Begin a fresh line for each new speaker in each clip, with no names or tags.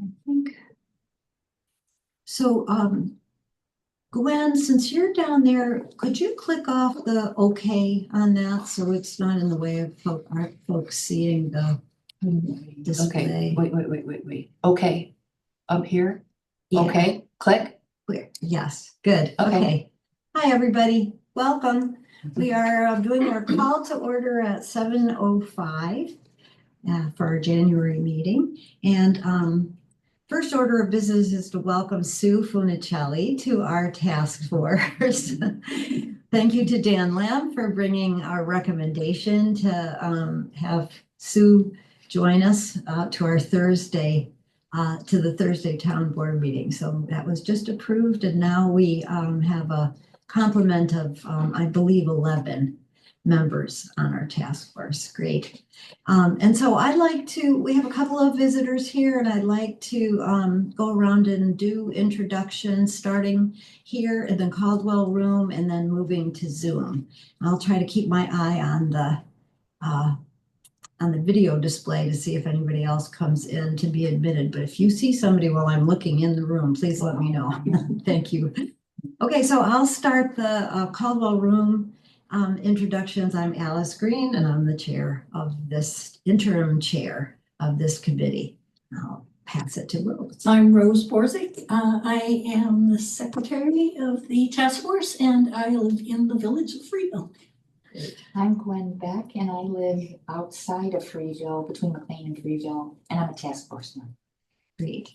I think. So, Gwen, since you're down there, could you click off the OK on that so it's not in the way of folks seeing the
Okay,
display?
wait. Okay, up here.
Yeah.
Okay, click.
Clear. Yes, good.
Okay.
Okay. Hi, everybody. Welcome. We are doing our call to order at 7:05 for our January meeting. And first order of business is to welcome Sue Funicelli to our task force. Thank you to Dan Lamb for bringing our recommendation to have Sue join us to our Thursday, to the Thursday town board meeting. So that was just approved, and now we have a complement of, I believe, 11 members on our task force. Great. And so we have a couple of visitors here, and I'd like to go around and do introductions, starting here in the Caldwell room and then moving to Zoom. I'll try to keep my eye on the video display to see if anybody else comes in to be admitted. But if you see somebody while I'm looking in the room, please let me know. Thank you. Okay, so I'll start the Caldwell room introductions. I'm Alice Green, and I'm the interim chair of this committee. I'll pass it to Rose.
I'm Rose Borzik. I am the secretary of the task force, and I live in the village of Freeville.
I'm Gwen Beck, and I live outside of Freeville, between McLean and Freeville, and I'm a task force member.
Great.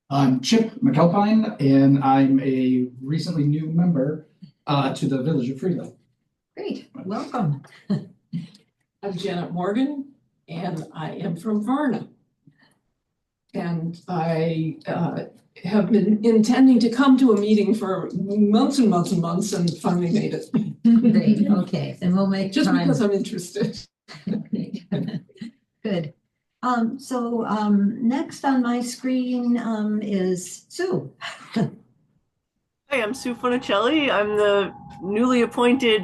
I'm Chip McAlpine, and I'm a recently new member to the village of Freeville.
Great, welcome.
I'm Janet Morgan, and I am from Varna. And I have been intending to come to a meeting for months and months and months, and finally made it.
Great, okay, and we'll make
Just
time.
because I'm interested.
Good. So next on my screen is Sue.
Hi, I'm Sue Funicelli. I'm the newly appointed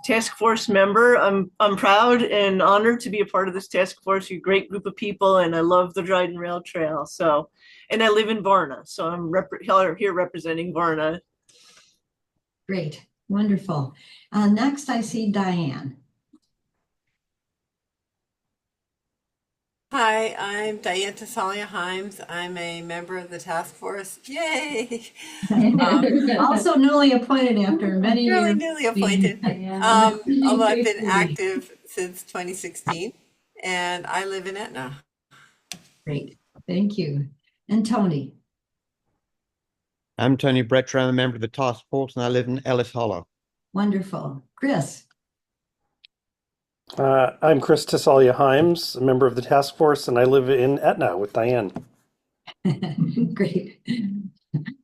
task force member. I'm proud and honored to be a part of this task force. You're a great group of people, and I love the Dryden Rail Trail. So, and I live in Varna, so I'm here representing Varna.
Great, wonderful. Next, I see Diane.
Hi, I'm Diane Tasalia Himes. I'm a member of the task force. Yay!
Also newly appointed after many years.
Really newly appointed. Although I've been active since 2016, and I live in Etna.
Great, thank you. And Tony.
I'm Tony Bretcher. I'm a member of the task force, and I live in Ellis Hollow.
Wonderful. Chris.
I'm Chris Tasalia Himes, a member of the task force, and I live in Etna with Diane.
Great.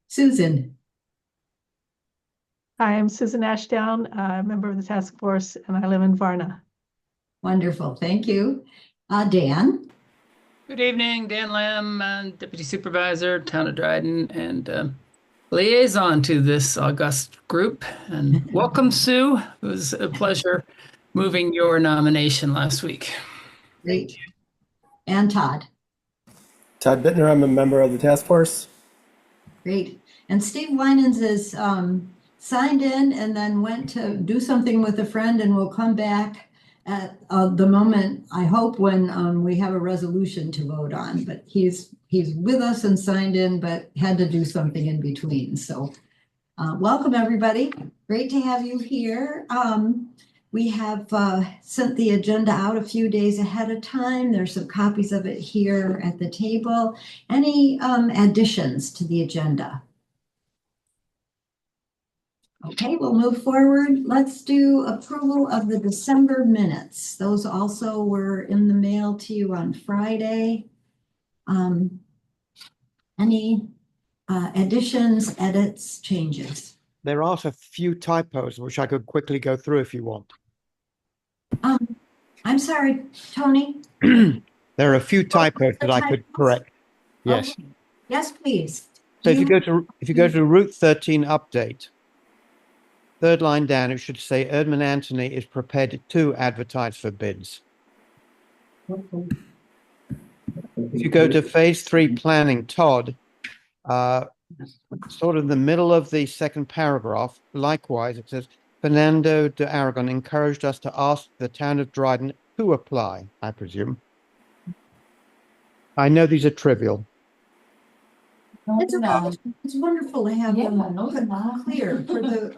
Susan.
Hi, I'm Susan Ashdown, a member of the task force, and I live in Varna.
Wonderful, thank you. Dan.
Good evening, Dan Lamb, Deputy Supervisor, Town of Dryden, and liaison to this august group. And welcome, Sue. It was a pleasure moving your nomination last week.
Great. And Todd.
Todd Bittner, I'm a member of the task force.
Great. And Steve Winans is signed in and then went to do something with a friend, and will come back at the moment, I hope, when we have a resolution to vote on. But he's with us and signed in, but had to do something in between. So welcome, everybody. Great to have you here. We have sent the agenda out a few days ahead of time. There's some copies of it here at the table. Any additions to the agenda? Okay, we'll move forward. Let's do approval of the December minutes. Those also were in the mail to you on Friday. Any additions, edits, changes?
There are a few typos, which I could quickly go through if you want.
I'm sorry, Tony.
There are a few typos that I could correct. Yes.
Okay. Yes, please.
So if you go to Route 13 update, third line down, it should say Erdman Anthony is prepared to advertise for bids. If you go to phase 3 planning, Todd, sort of the middle of the second paragraph, likewise, it says, Fernando de Aragon encouraged us to ask the town of Dryden to apply, I presume. I know these are trivial.
It's it's wonderful to have
Yeah,
them
no, they're not.
clear for the,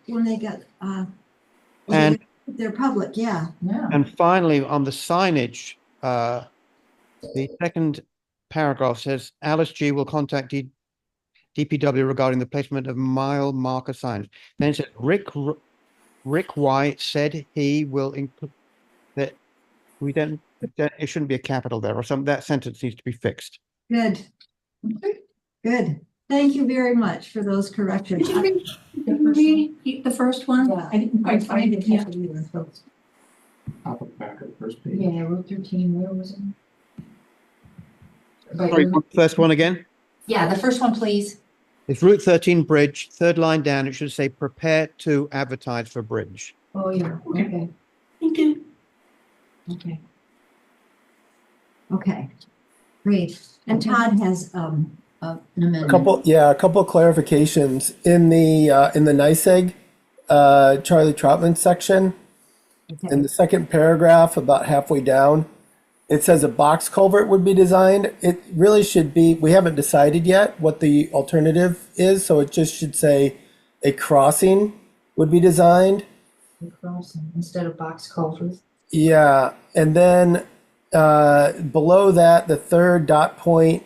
when they get,
And
they're public, yeah.
Yeah.
And finally, on the signage, the second paragraph says Alice G will contact DPW regarding the placement of mile marker signs. Then it says Rick Y said he will include that we don't, it shouldn't be a capital there or something. That sentence needs to be fixed.
Good. Good. Thank you very much for those corrections.
Did you read the first one?
Yeah.
I didn't quite find it yet.
Top of the back of the first page.
Yeah, Route 13, where was it?
Sorry, first one again.
Yeah, the first one, please.
It's Route 13 bridge, third line down. It should say prepare to advertise for bridge.
Oh, yeah, okay,
Thank you.
okay.
Okay, great. And Todd has an amendment.
A couple clarifications in the NYSEG Charlie Troutman section.
Okay.
In the second paragraph, about halfway down, it says a box culvert would be designed. It really should be. We haven't decided yet what the alternative is, so it just should say a crossing would be designed.
Crossing instead of box culvert.
Yeah, and then below that, the third dot point,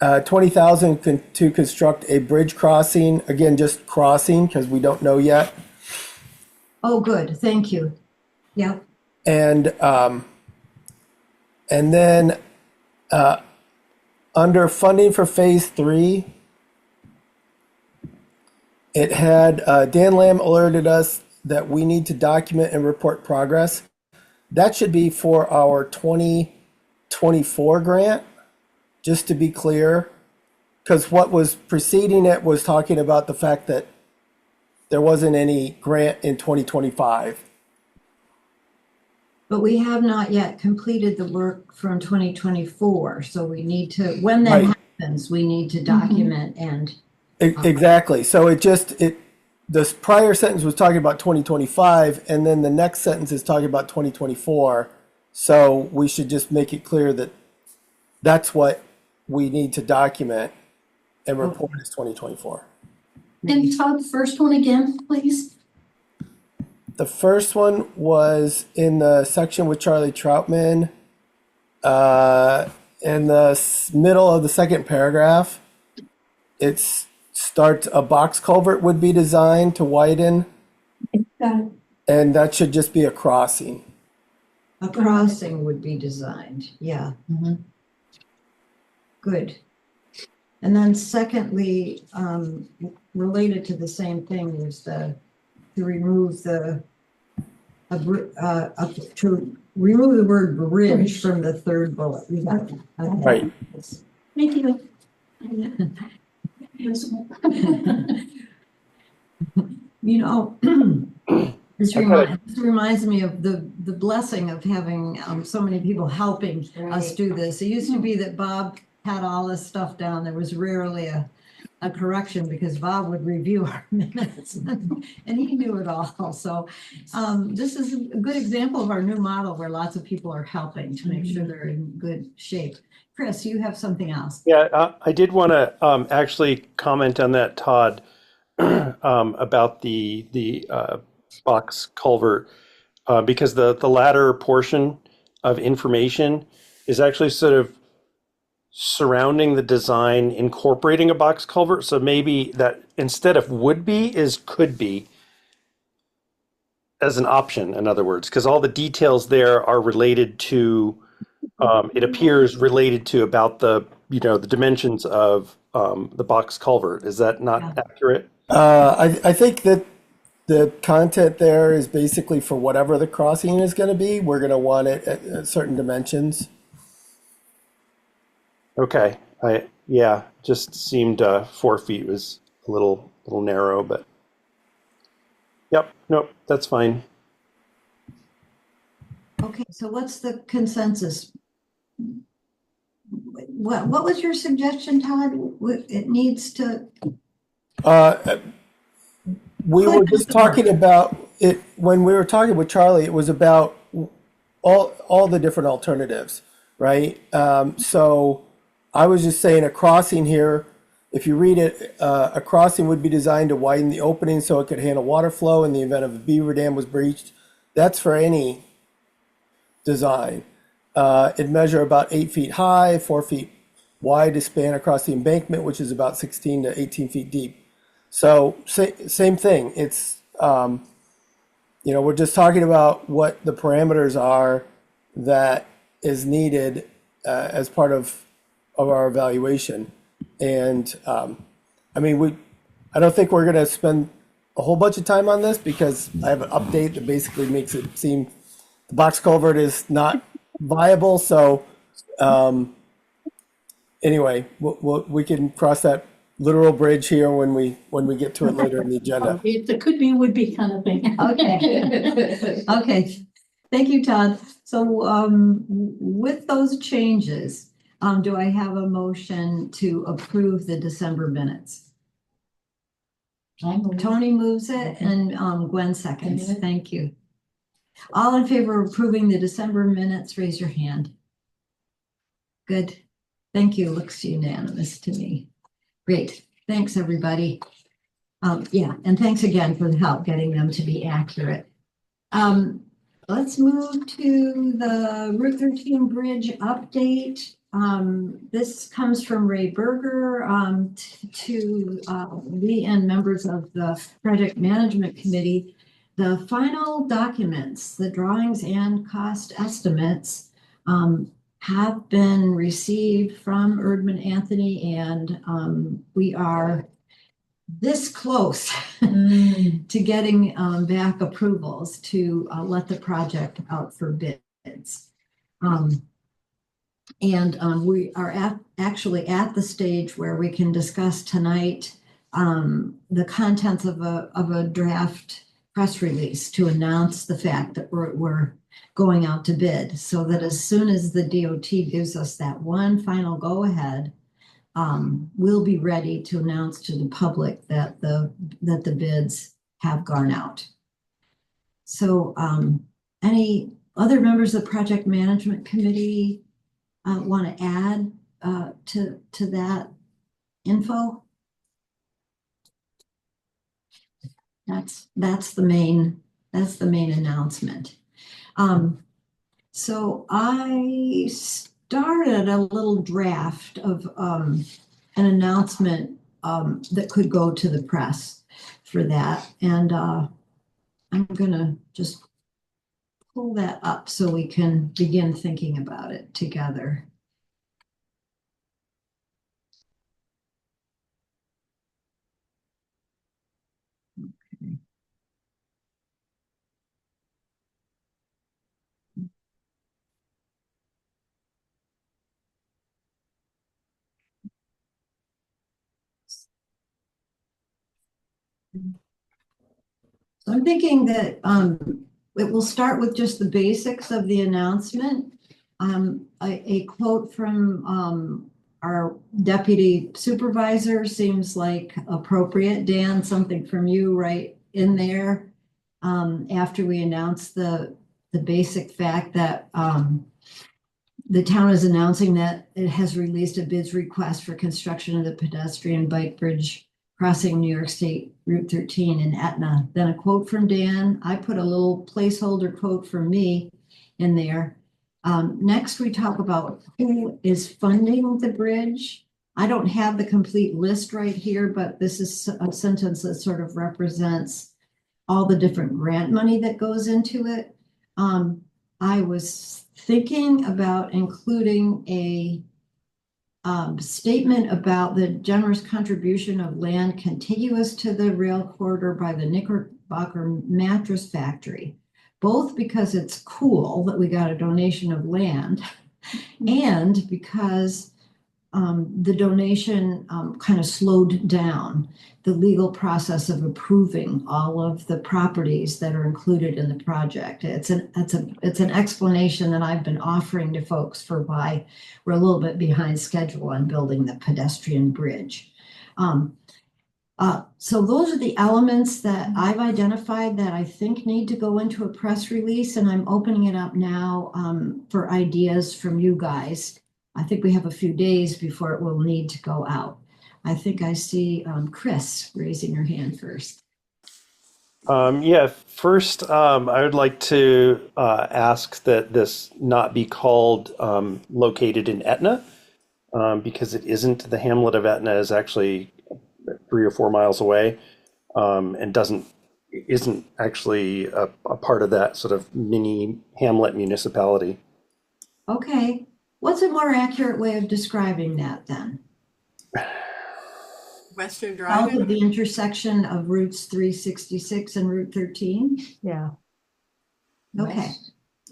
20,000 to construct a bridge crossing. Again, just crossing because we don't know yet.
Oh, good. Thank you. Yep.
And then under funding for phase 3, it had Dan Lamb alerted us that we need to document and report progress. That should be for our 2024 grant, just to be clear, because what was preceding it was talking about the fact that there wasn't any grant in 2025.
But we have not yet completed the work from 2024. So we need to, when that
Right.
happens, we need to document and.
Exactly. So this prior sentence was talking about 2025, and then the next sentence is talking about 2024. So we should just make it clear that that's what we need to document and report as 2024.
And Todd, the first one again, please.
The first one was in the section with Charlie Troutman, in the middle of the second paragraph. It starts, a box culvert would be designed to widen,
Got it.
and that should just be a crossing.
A crossing would be designed, yeah. Good. And then secondly, related to the same thing is to remove the word bridge from the third bullet. We got it. Okay.
Right.
Thank you.
You know, this reminds me of the blessing of having so many people helping us do this. It used to be that Bob had all this stuff down. There was rarely a correction because Bob would review our minutes and he knew it all. So this is a good example of our new model where lots of people are helping to make sure they're in good shape. Chris, you have something else.
Yeah, I did want to actually comment on that, Todd, about the box culvert, because the latter portion of information is actually sort of surrounding the design, incorporating a box culvert. So maybe that instead of would be is could be as an option, in other words, because all the details there are related to, it appears related to about the dimensions of the box culvert. Is that not accurate?
I think that the content there is basically for whatever the crossing is going to be. We're going to want it at certain dimensions.
Okay, just seemed 4 feet was a little narrow, but yep, nope, that's fine.
Okay, so what's the consensus? what was your suggestion, Todd? It needs to,
We were just talking about it when we were talking with Charlie. It was about all the different alternatives, right? So I was just saying a crossing here. If you read it, a crossing would be designed to widen the opening so it could handle water flow in the event of a beaver dam was breached. That's for any design. It'd measure about 8 feet high, 4 feet wide to span across the embankment, which is about 16 to 18 feet deep. So same thing. It's, we're just talking about what the parameters are that is needed as part of our evaluation. And I don't think we're going to spend a whole bunch of time on this because I have an update that basically makes it seem the box culvert is not viable. So anyway, we can cross that literal bridge here when we get to it later in the agenda.
It's a could be, would be kind of thing.
okay. Okay. Thank you, Todd. So with those changes, do I have a motion to approve the December minutes? Tony moves it and Gwen seconds. Thank you. All in favor of approving the December minutes, raise your hand. Good. Thank you. Looks unanimous to me. Great. Thanks, everybody. Yeah, and thanks again for the help getting them to be accurate. Let's move to the Route 13 bridge update. This comes from Ray Berger to me and members of the project management committee. The final documents, the drawings and cost estimates have been received from Erdman Anthony, and we are this close to getting back approvals to let the project out for bids. We are actually at the stage where we can discuss tonight the contents of a draft press release to announce the fact that we're going out to bid, so that as soon as the DOT gives us that one final go ahead, we'll be ready to announce to the public that the bids have gone out. So any other members of the project management committee want to add to that info? That's the main announcement. So I started a little draft of an announcement that could go to the press for that, and I'm gonna just pull that up so we can begin thinking about it together. Okay. So I'm thinking that it will start with just the basics of the announcement. A quote from our deputy supervisor seems like appropriate. Dan, something from you right in there after we announce the basic fact that the town is announcing that it has released a bids request for construction of the pedestrian bike bridge crossing New York State Route 13 in Etna. Then a quote from Dan. I put a little placeholder quote from me in there. Next, we talk about who is funding the bridge. I don't have the complete list right here, but this is a sentence that sort of represents all the different grant money that goes into it. I was thinking about including a statement about the generous contribution of land contiguous to the rail corridor by the Knickerbocker Mattress Factory, both because it's cool that we got a donation of land and because the donation kind of slowed down the legal process of approving all of the properties that are included in the project. It's an explanation that I've been offering to folks for why we're a little bit behind schedule on building the pedestrian bridge. So those are the elements that I've identified that I think need to go into a press release, and I'm opening it up now for ideas from you guys. I think we have a few days before it will need to go out. I think I see Chris raising her hand first.
Yeah, first, I would like to ask that this not be called located in Etna, because it isn't. The hamlet of Etna is actually 3 or 4 miles away, and isn't actually a part of that sort of mini hamlet municipality.
Okay, what's a more accurate way of describing that then?
Western
South
Drive.
of the intersection of routes 366 and Route 13?
Yeah.
Okay,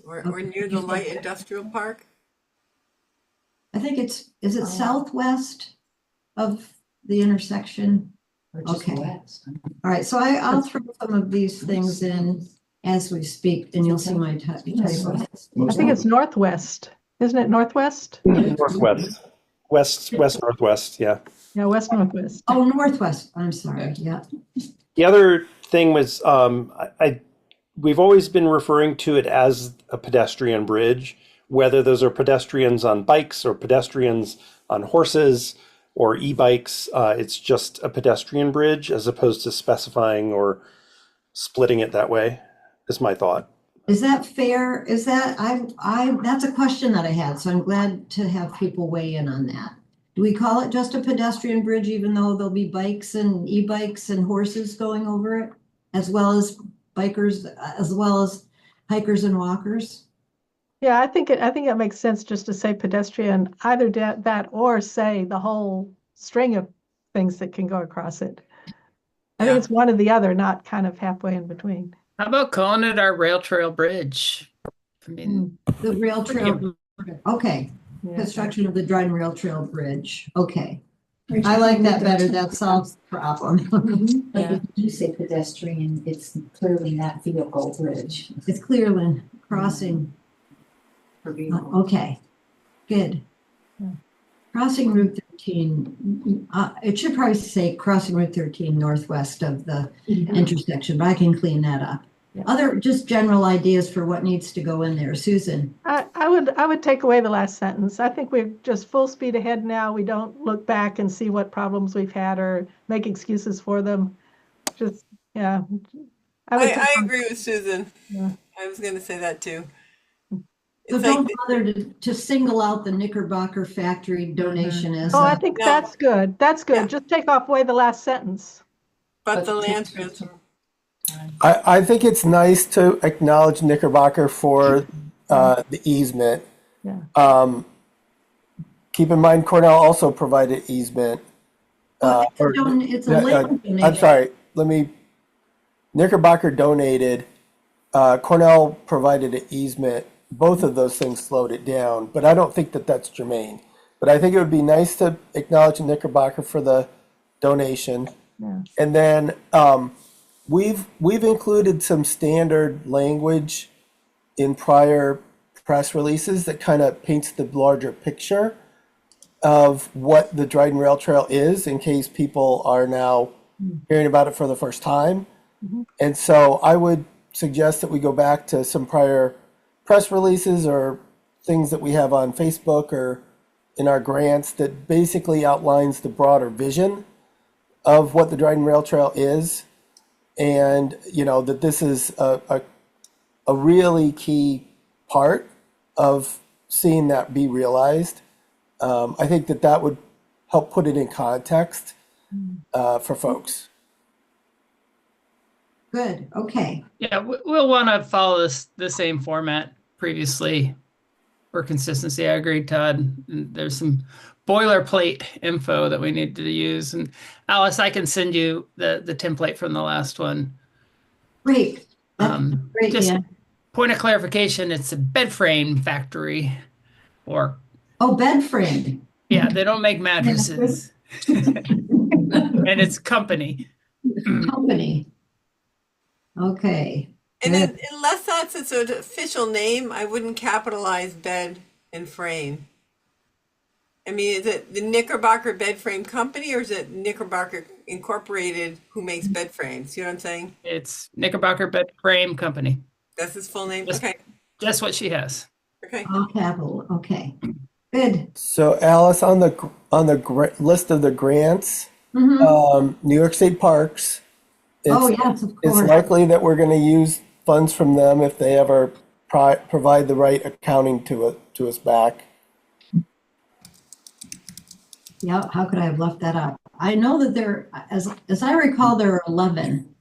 Or near the light industrial park.
I think is it southwest of the intersection?
Or just
Okay.
west.
All right, so I'll throw some of these things in as we speak, and you'll see my typos.
I think it's northwest. Isn't it northwest?
Northwest, west northwest. Yeah.
Yeah, west northwest.
Oh, northwest, I'm sorry, yeah.
The other thing was, we've always been referring to it as a pedestrian bridge, whether those are pedestrians on bikes or pedestrians on horses or e-bikes. It's just a pedestrian bridge as opposed to specifying or splitting it that way, is my thought.
Is that fair? Is that, that's a question that I had, so I'm glad to have people weigh in on that. Do we call it just a pedestrian bridge, even though there'll be bikes and e-bikes and horses going over it, as well as bikers, as well as hikers and walkers?
Yeah, I think it makes sense just to say pedestrian, either that or say the whole string of things that can go across it. I think it's one or the other, not kind of halfway in between.
How about calling it our rail trail bridge? I mean,
The rail trail, okay.
Yeah.
Construction of the Dryden Rail Trail Bridge, okay. I like that better, that solves the problem.
But if you say pedestrian, it's clearly not vehicle bridge.
It's Clearland crossing.
For vehicle.
Okay, good. Crossing Route 13, it should probably say crossing Route 13 northwest of the intersection, but I can clean that up.
Yeah.
Other just general ideas for what needs to go in there. Susan?
I would take away the last sentence. I think we're just full speed ahead now. We don't look back and see what problems we've had or make excuses for them. Just, yeah.
I agree with Susan.
Yeah.
I was going to say that too.
So
It's
don't
like-
bother to single out the Knickerbocker factory donation as
Oh, I think
No.
that's good. That's good.
Yeah.
Just take away the last sentence.
But the land transfer.
I think it's nice to acknowledge Knickerbocker for the easement.
Yeah.
Keep in mind, Cornell also provided easement.
it's a land donation.
I'm sorry. Knickerbocker donated. Cornell provided an easement. Both of those things slowed it down, but I don't think that that's germane. But I think it would be nice to acknowledge Knickerbocker for the donation.
Yeah.
And then we've included some standard language in prior press releases that kind of paints the larger picture of what the Dryden Rail Trail is, in case people are now hearing about it for the first time. And so I would suggest that we go back to some prior press releases or things that we have on Facebook or in our grants that basically outlines the broader vision of what the Dryden Rail Trail is, and that this is a really key part of seeing that be realized. I think that would help put it in context for folks.
Good, okay.
yeah, we'll want to follow the same format previously for consistency. I agree, Todd. There's some boilerplate info that we need to use. And Alice, I can send you the template from the last one.
Great. That's great,
Just
yeah.
point of clarification, it's a bed frame factory or
Oh, bed frame.
Yeah, they don't make mattresses. And it's company.
Company. Okay.
And
good.
then, unless that's its official name, I wouldn't capitalize bed and frame. I mean, is it the Knickerbocker Bed Frame Company or is it Knickerbocker Incorporated who makes bed frames? You know what I'm saying?
It's Knickerbocker Bed Frame Company.
That's his full name?
Just-
Okay.
That's what she has.
Okay.
All capital. Okay. Good.
So Alice, on the list of the grants,
Mhm.
New York State Parks.
Oh,
it's-
yes, of
It's
course.
likely that we're going to use funds from them if they ever provide the right accounting to us back.
Yeah, how could I have left that out? I know that there, as I recall, there are 11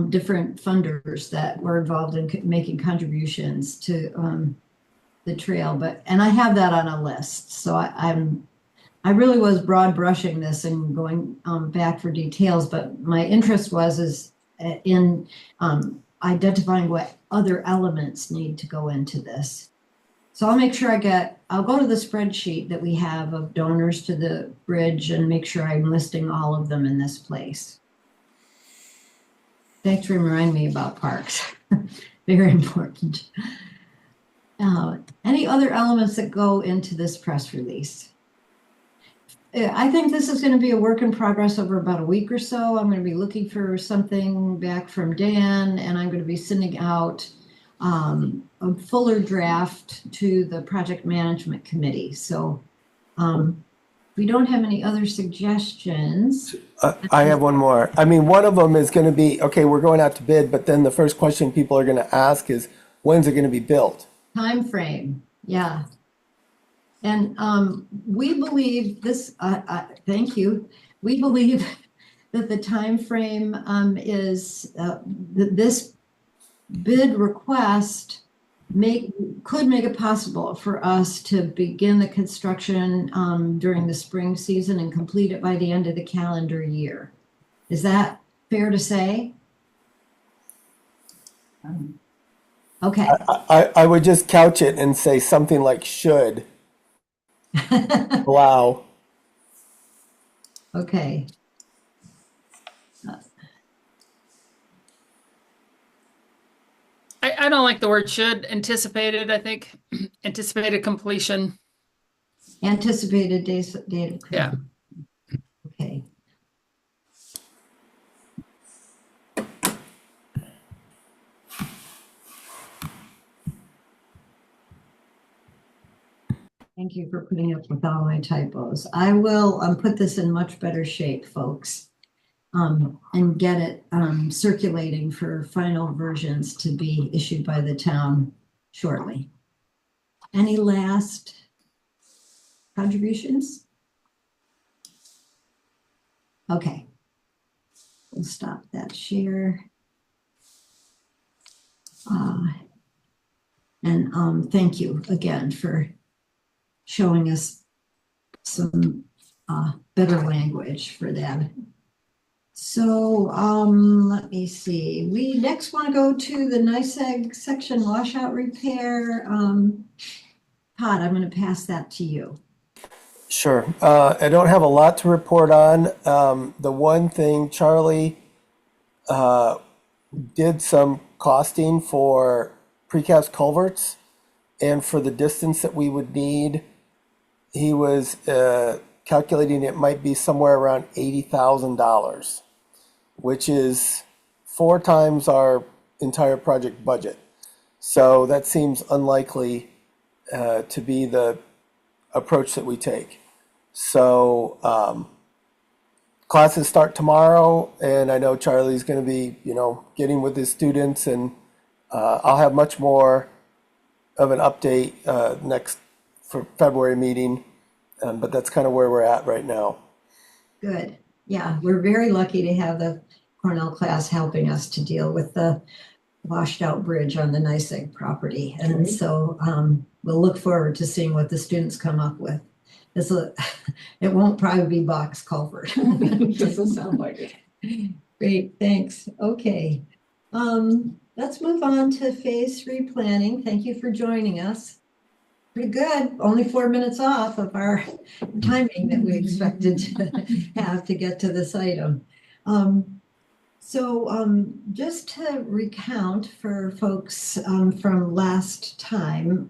different funders that were involved in making contributions to the trail, and I have that on a list. So I really was broad brushing this and going back for details, but my interest is in identifying what other elements need to go into this. So I'll make sure I'll go to the spreadsheet that we have of donors to the bridge and make sure I'm listing all of them in this place. Thanks for reminding me about parks. Very important. Any other elements that go into this press release? I think this is going to be a work in progress over about a week or so. I'm going to be looking for something back from Dan, and I'm going to be sending out a fuller draft to the project management committee. So we don't have any other suggestions.
I have one more. I mean, one of them is going to be, okay, we're going out to bid, but then the first question people are going to ask is, when's it going to be built?
Time frame, yeah. And we believe this, thank you. We believe that the time frame is this bid request could make it possible for us to begin the construction during the spring season and complete it by the end of the calendar year. Is that fair to say? Okay.
I would just couch it and say something like should allow.
Okay.
I don't like the word should. Anticipated, I think. Anticipated completion.
Anticipated date of completion.
Yeah.
Okay. Thank you for putting up with all my typos. I will put this in much better shape, folks, and get it circulating for final versions to be issued by the town shortly. Any last contributions? Okay. We'll stop that share. And thank you again for showing us some better language for that. So let me see. We next want to go to the NYSEG section washout repair. Todd, I'm going to pass that to you.
Sure. I don't have a lot to report on. The one thing, Charlie did some costing for precast culverts, and for the distance that we would need, he was calculating it might be somewhere around $80,000, which is 4 times our entire project budget. So that seems unlikely to be the approach that we take. So classes start tomorrow, and I know Charlie's going to be, getting with his students, and I'll have much more of an update next for February meeting, but that's kind of where we're at right now. Good.
Yeah, we're very lucky to have the Cornell class helping us to deal with the washed out bridge on the NYSEG property. And so we'll look forward to seeing what the students come up with. It won't probably be box culvert.
Doesn't sound like it.
Great, thanks. Okay. Let's move on to phase 3 planning. Thank you for joining us. Pretty good. Only 4 minutes off of our timing that we expected to have to get to this item. Just to recount for folks from last time,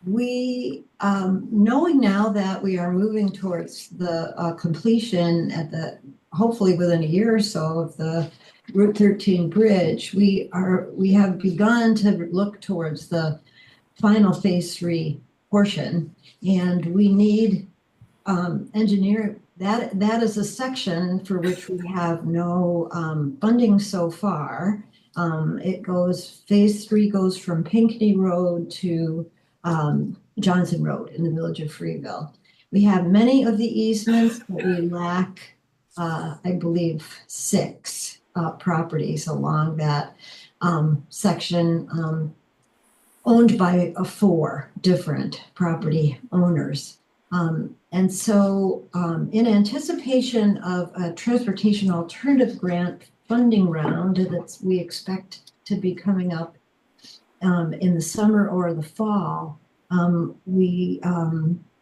we, knowing now that we are moving towards the completion at the, hopefully within a year or so of the Route 13 bridge, we have begun to look towards the final phase 3 portion, and we need engineer. That is a section for which we have no funding so far. Phase 3 goes from Pinckney Road to Johnson Road in the village of Freeville. We have many of the easements, but we lack, I believe, 6 properties along that section, owned by 4 different property owners. And so in anticipation of a transportation alternative grant funding round that we expect to be coming up in the summer or the fall, we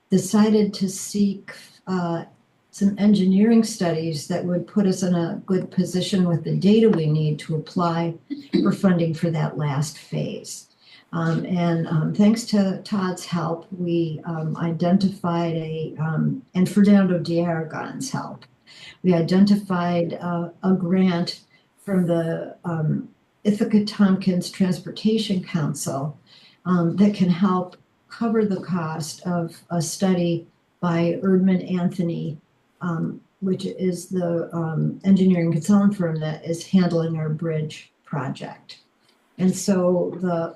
decided to seek some engineering studies that would put us in a good position with the data we need to apply for funding for that last phase. Thanks to Todd's help, we identified and Fernando de Aragon's help, we identified a grant from the Ithaca Tompkins Transportation Council that can help cover the cost of a study by Erdman Anthony, which is the engineering consultant firm that is handling our bridge project. And so the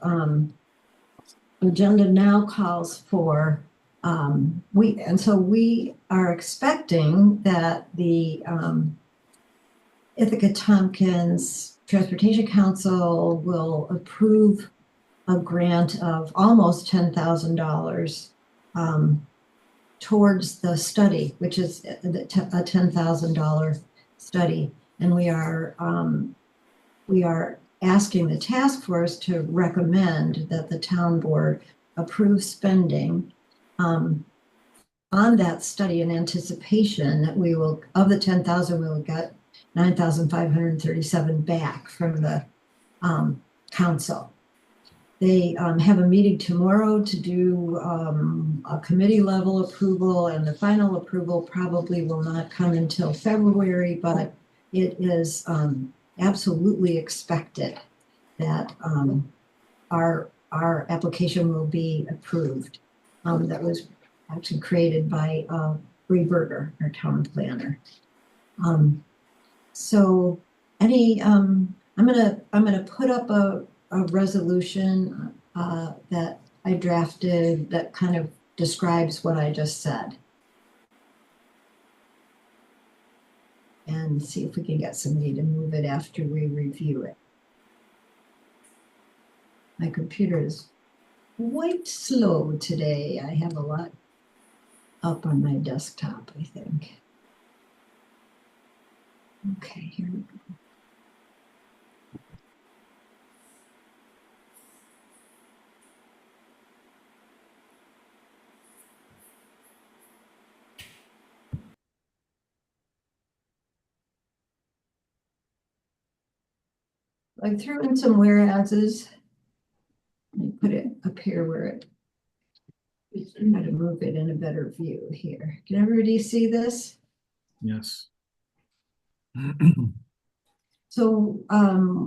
agenda now calls for, we are expecting that the Ithaca Tompkins Transportation Council will approve a grant of almost $10,000 towards the study, which is a $10,000 study. And we are asking the task force to recommend that the town board approve spending on that study in anticipation that we will, of the 10,000, we will get 9,537 back from the council. They have a meeting tomorrow to do a committee level approval, and the final approval probably will not come until February, but it is absolutely expected that our application will be approved. That was actually created by Bree Berger, our town planner. So I'm gonna put up a resolution that I drafted that kind of describes what I just said. And see if we can get somebody to move it after we review it. My computer is quite slow today. I have a lot up on my desktop, I think. Okay, here we go. I threw in some whereases. Let me put it up here where it, try to move it in a better view here. Can everybody see this?
Yes.
So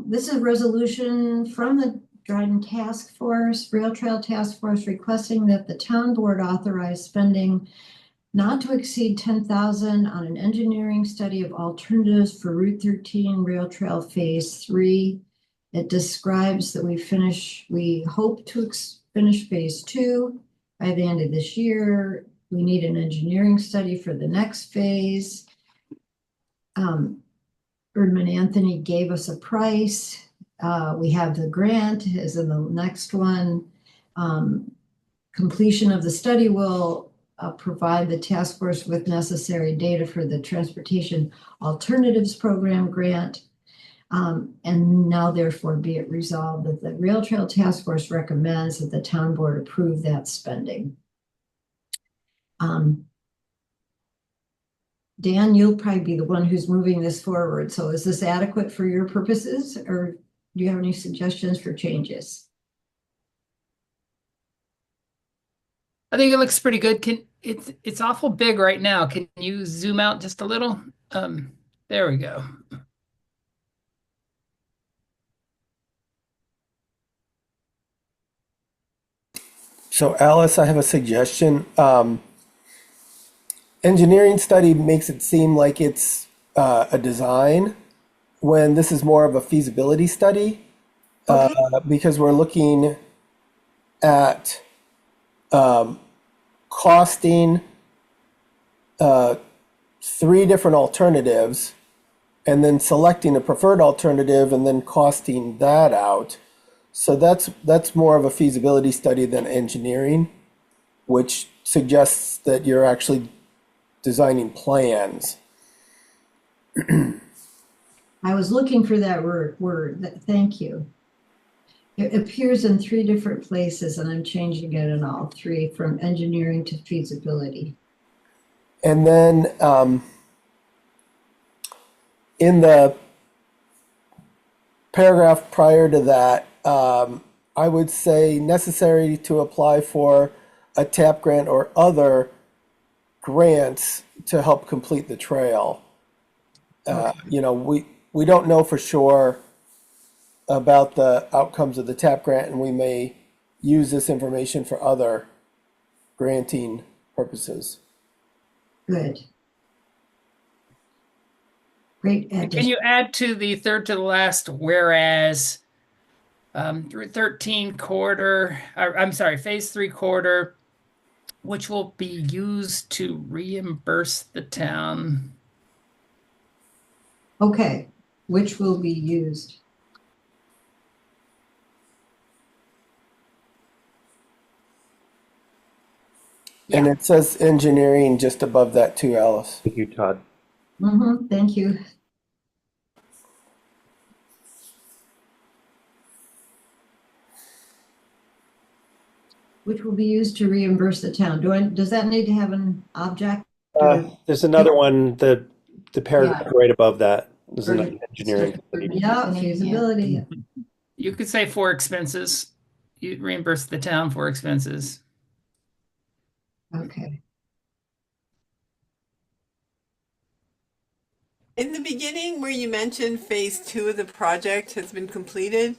this is a resolution from the Dryden Task Force, Rail Trail Task Force, requesting that the town board authorize spending not to exceed 10,000 on an engineering study of alternatives for Route 13 Rail Trail Phase 3. It describes that we hope to finish Phase 2 by the end of this year. We need an engineering study for the next phase. Erdman Anthony gave us a price. We have the grant is in the next one. Completion of the study will provide the task force with necessary data for the Transportation Alternatives Program grant. And now therefore be it resolved that the Rail Trail Task Force recommends that the town board approve that spending. Dan, you'll probably be the one who's moving this forward. So is this adequate for your purposes, or do you have any suggestions for changes?
I think it looks pretty good. It's awful big right now. Can you zoom out just a little? There we go.
So Alice, I have a suggestion. Engineering study makes it seem like it's a design when this is more of a feasibility study, because we're looking at costing 3 different alternatives and then selecting a preferred alternative and then costing that out. So that's more of a feasibility study than engineering, which suggests that you're actually designing plans.
I was looking for that word. Thank you. It appears in 3 different places, and I'm changing it in all 3 from engineering to feasibility.
And then in the paragraph prior to that, I would say necessary to apply for a TAP grant or other grants to help complete the trail. You know, we don't know for sure about the outcomes of the TAP grant, and we may use this information for other granting purposes.
Good. Great addition.
Can you add to the third to the last, whereas 13 quarter, I'm sorry, phase 3 quarter, which will be used to reimburse the town.
Okay, which will be used.
And it says engineering just above that too, Alice.
Thank you, Todd.
Thank you. Which will be used to reimburse the town. Does that need to have an object?
There's another one, the paragraph right above that. There's an engineering.
Yeah, feasibility.
You could say for expenses. You reimburse the town for expenses.
Okay.
In the beginning, where you mentioned phase 2 of the project has been completed,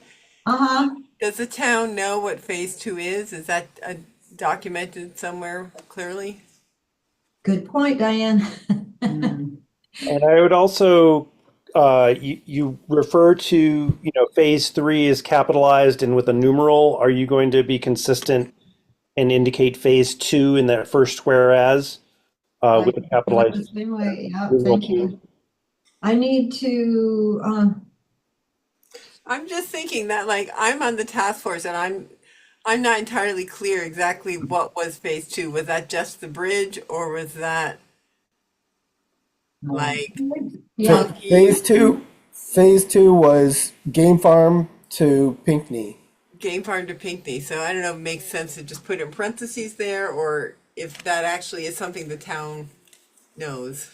does the town know what phase 2 is? Is that documented somewhere clearly?
Good point, Diane.
And I would also, you refer to, phase 3 is capitalized and with a numeral. Are you going to be consistent and indicate phase 2 in that first whereas with the capitalized?
Same way. Yeah, thank you. I need to.
I'm just thinking that, like, I'm on the task force and I'm not entirely clear exactly what was phase 2. Was that just the bridge, or was that like
phase two was Game Farm to Pinckney.
Game Farm to Pinckney? So I don't know if it makes sense to just put in parentheses there, or if that actually is something the town knows.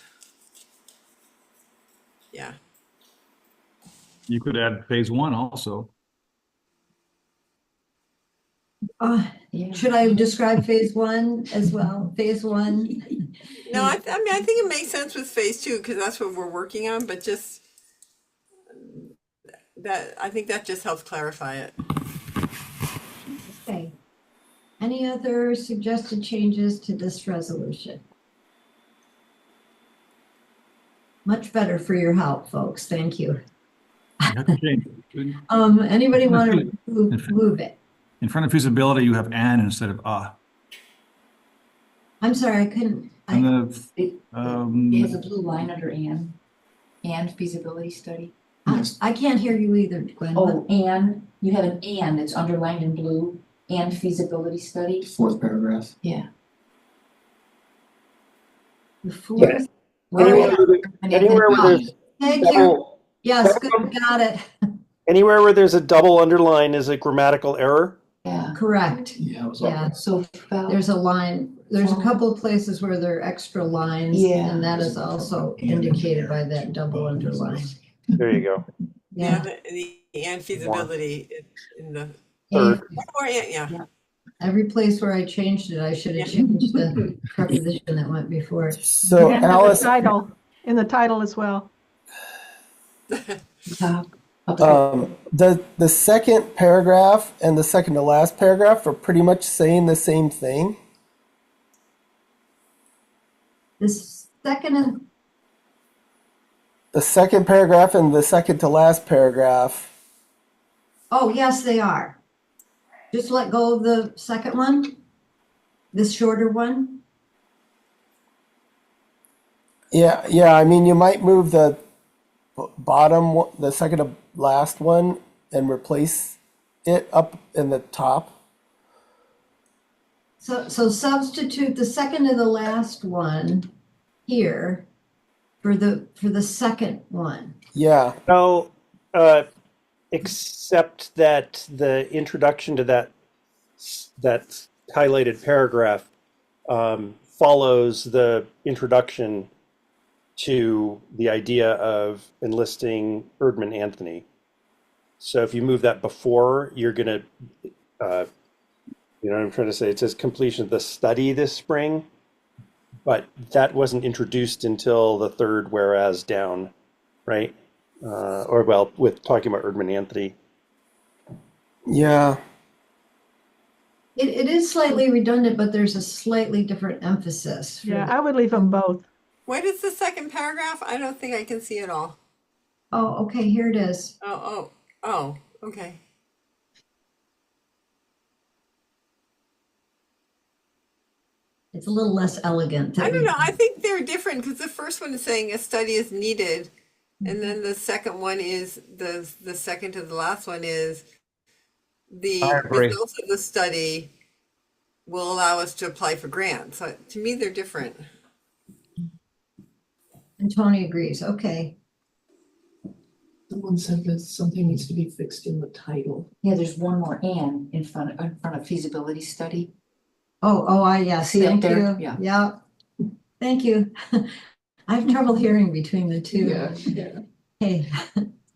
Yeah.
You could add phase 1 also.
Should I describe phase 1 as well? Phase 1.
No, I mean, I think it makes sense with phase 2 because that's what we're working on, but just that, I think that just helps clarify it.
Okay. Any other suggested changes to this resolution? Much better for your help, folks. Thank you. Anybody want to move it?
In front of feasibility, you have "and" instead of
I'm sorry, I couldn't.
It has a blue line under and feasibility study.
I can't hear you either, Gwen.
Oh, and you have an "and" it's underlined in blue, and feasibility study.
4th paragraph.
Yeah.
The 4th.
Anywhere where there's
Thank you. Yes, good, got it.
Anywhere where there's a double underline is a grammatical error.
Yeah.
Correct.
Yeah, it was
Yeah.
So felt.
There's a line, there's a couple of places where there are extra lines.
Yeah.
And that is also indicated by that double underline.
There you go.
Yeah,
Yeah.
the and feasibility in the
Third.
or yeah.
Every place where I changed it, I should have changed the preposition that went before it.
So
And the
Alice,
title, in the title as well.
Top.
the second paragraph and the second to last paragraph are pretty much saying the same thing.
The second and
The second paragraph and the second to last paragraph.
oh, yes, they are. Just let go of the second one, this shorter one.
Yeah. I mean, you might move the bottom, the second to last one, and replace it up in the top.
So substitute the second to the last one here for the second one.
Yeah.
No, except that the introduction to that highlighted paragraph follows the introduction to the idea of enlisting Erdman Anthony. So if you move that before, you're gonna, you know what I'm trying to say? It says completion of the study this spring, but that wasn't introduced until the third whereas down, right? Or well, with talking about Erdman Anthony.
Yeah.
It is slightly redundant, but there's a slightly different emphasis. for
Yeah,
the-
I would leave them both.
What is the second paragraph? I don't think I can see it all.
Oh, okay, here it is.
Oh, okay.
It's a little less elegant.
I don't know. I think they're different because the first one is saying a study is needed, and then the second one is the second to the last one is the
I agree.
results of the study will allow us to apply for grants. So to me, they're different.
And Tony agrees, okay.
Someone said that something needs to be fixed in the title.
Yeah, there's one more "and" in front of feasibility study.
Yes,
See up
thank
there?
you.
Yeah.
Thank you. I have trouble hearing between the two.
Yeah.
Hey,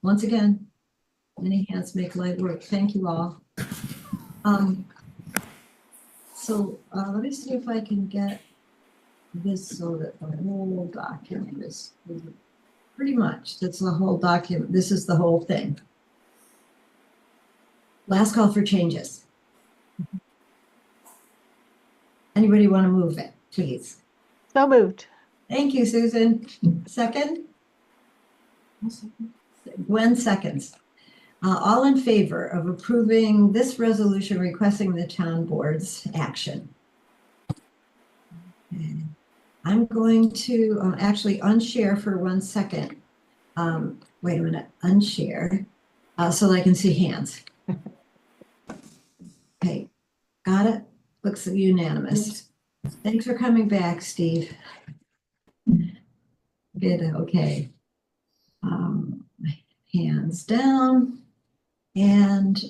once again, many hands make light work. Thank you all. So let me see if I can get this so that the whole document is pretty much, that's the whole document. This is the whole thing. Last call for changes. Anybody want to move it, please?
So moved.
Thank you, Susan. Second? Gwen seconds. All in favor of approving this resolution requesting the town board's action? Okay. I'm going to actually unshare for 1 second. Wait a minute, unshare, so that I can see hands. Okay, got it? Looks unanimous. Thanks for coming back, Steve. Good, okay. Hands down. And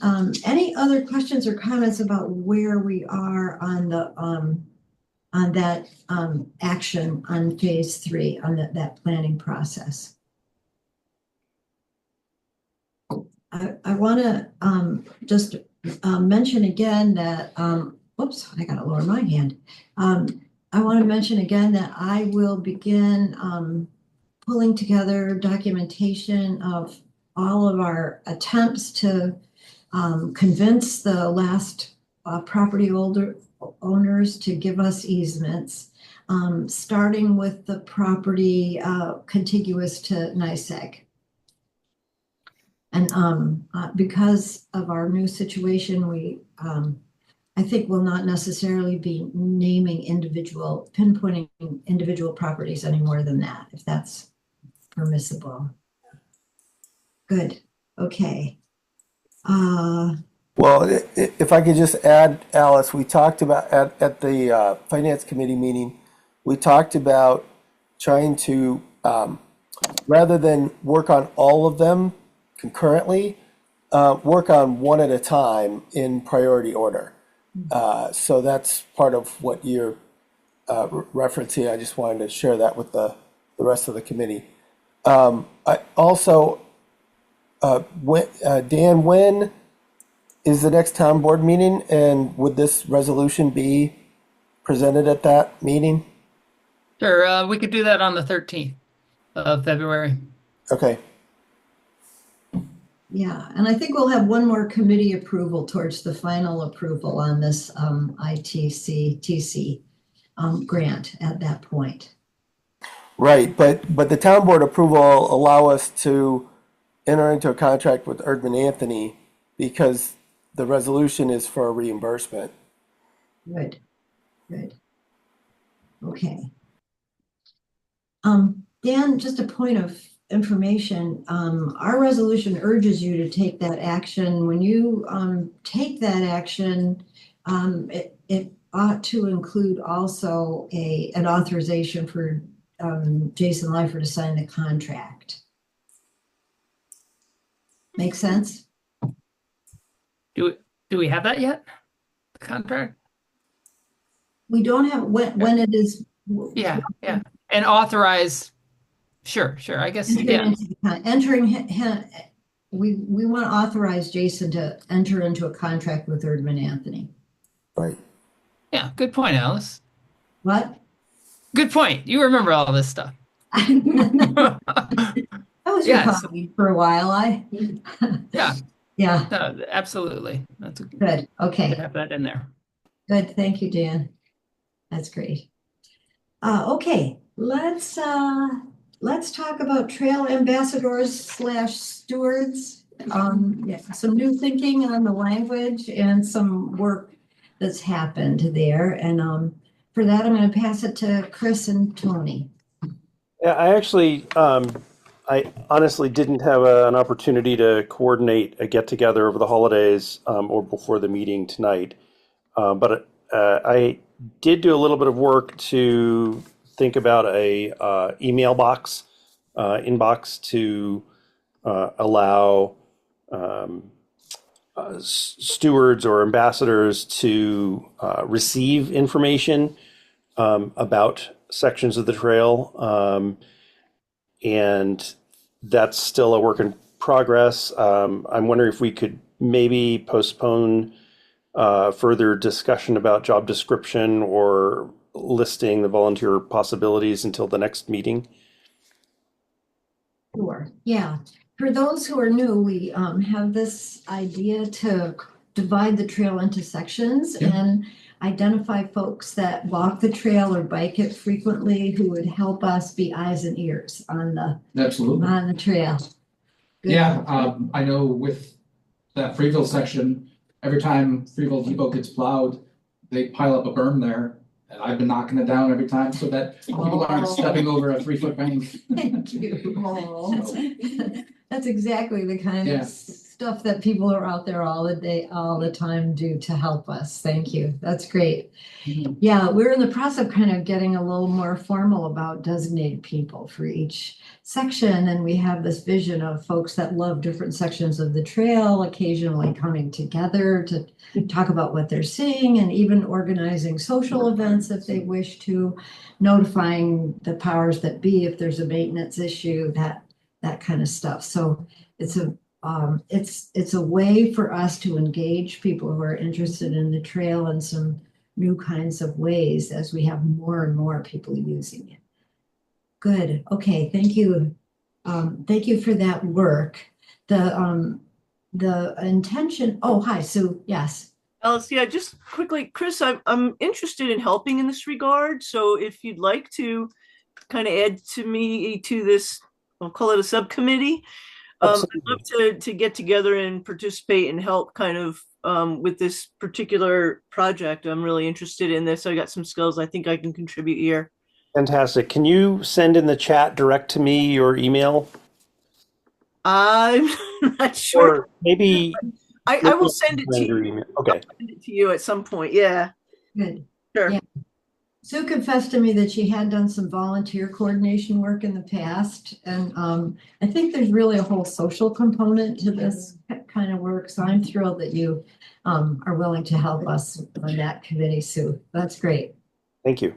any other questions or comments about where we are on the on that action on phase 3 on that planning process? I want to just mention again that oops, I gotta lower my hand. I want to mention again that I will begin pulling together documentation of all of our attempts to convince the last property owners to give us easements, starting with the property contiguous to NYSEG. And because of our new situation, we I think we'll not necessarily be naming pinpointing individual properties any more than that, if that's permissible. Good, okay.
Well, if I could just add, Alice, we talked about at the Finance Committee meeting, we talked about trying to rather than work on all of them concurrently, work on one at a time in priority order. So that's part of what you're referencing. I just wanted to share that with the rest of the committee. I also, Dan, when is the next town board meeting, and would this resolution be presented at that meeting?
Sure, we could do that on the 13th of February.
Okay.
Yeah, and I think we'll have one more committee approval towards the final approval on this ITC-TC grant at that point.
Right, but the town board approval will allow us to enter into a contract with Erdman Anthony because the resolution is for a reimbursement.
Good, good. Okay. Dan, just a point of information. Our resolution urges you to take that action. When you take that action, it ought to include also an authorization for Jason Leifer to sign the contract. Make sense?
Do we have that yet? The contract?
We don't have when it is.
Yeah. And authorize. Sure. I guess, yeah.
We want to authorize Jason to enter into a contract with Erdman Anthony.
Right.
Yeah, good point, Alice.
What?
Good point. You remember all this stuff.
That was your
Yes.
hobby for a while.
Yeah.
Yeah.
No, absolutely. That's
Good. Okay.
Have that in there.
Good. Thank you, Dan. That's great. Okay. Let's talk about trail ambassadors / stewards. Some new thinking on the language and some work that's happened there. And for that, I'm going to pass it to Chris and Tony.
Yeah, I actually, I honestly didn't have an opportunity to coordinate a get together over the holidays or before the meeting tonight. But I did do a little bit of work to think about a email box, inbox to allow stewards or ambassadors to receive information about sections of the trail. And that's still a work in progress. I'm wondering if we could maybe postpone further discussion about job description or listing the volunteer possibilities until the next meeting.
Sure. Yeah. For those who are new, we have this idea to divide the trail into sections and identify folks that walk the trail or bike it frequently who would help us be eyes and ears on the trail. Good.
Yeah, I know with that Freeville section, every time Freeville Depot gets plowed, they pile up a berm there. And I've been knocking it down every time so that people aren't stepping over a 3-foot bank.
Thank you. That's exactly the kind of stuff that people are out there all the time do to help us. Thank you. That's great. Yeah, we're in the process of kind of getting a little more formal about designated people for each section. And we have this vision of folks that love different sections of the trail, occasionally coming together to talk about what they're seeing and even organizing social events if they wish to, notifying the powers that be if there's a maintenance issue, that kind of stuff. So it's a way for us to engage people who are interested in the trail in some new kinds of ways as we have more and more people using it. Good. Okay. Thank you. Thank you for that work. The intention. Oh, hi, Sue. Yes.
Alice, yeah, just quickly, Chris, I'm interested in helping in this regard. So if you'd like to kind of add to this, I'll call it a subcommittee. I'd love to get together and participate and help kind of with this particular project. I'm really interested in this. I got some skills I think I can contribute here.
Fantastic. Can you send in the chat direct to me your email?
I'm not sure.
Or maybe
I will send it to you.
Okay.
I'll send it to you at some point. Yeah.
Good.
Sure.
Yeah. Sue confessed to me that she had done some volunteer coordination work in the past. And I think there's really a whole social component to this kind of work. So I'm thrilled that you are willing to help us on that committee, Sue. That's great.
Thank you.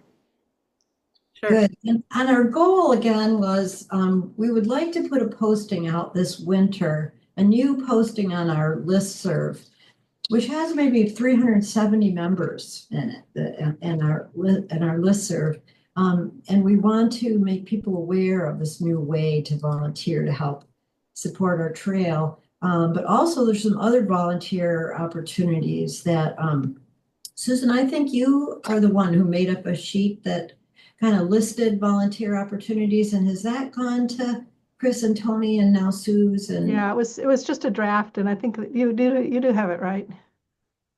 Good. And our goal again was we would like to put a posting out this winter, a new posting on our listserv, which has maybe 370 members in it, in our listserv. And we want to make people aware of this new way to volunteer to help support our trail. But also there's some other volunteer opportunities that, Susan, I think you are the one who made up a sheet that kind of listed volunteer opportunities. And has that gone to Chris and Tony and now Susan?
Yeah, it was just a draft, and I think that you do have it, right?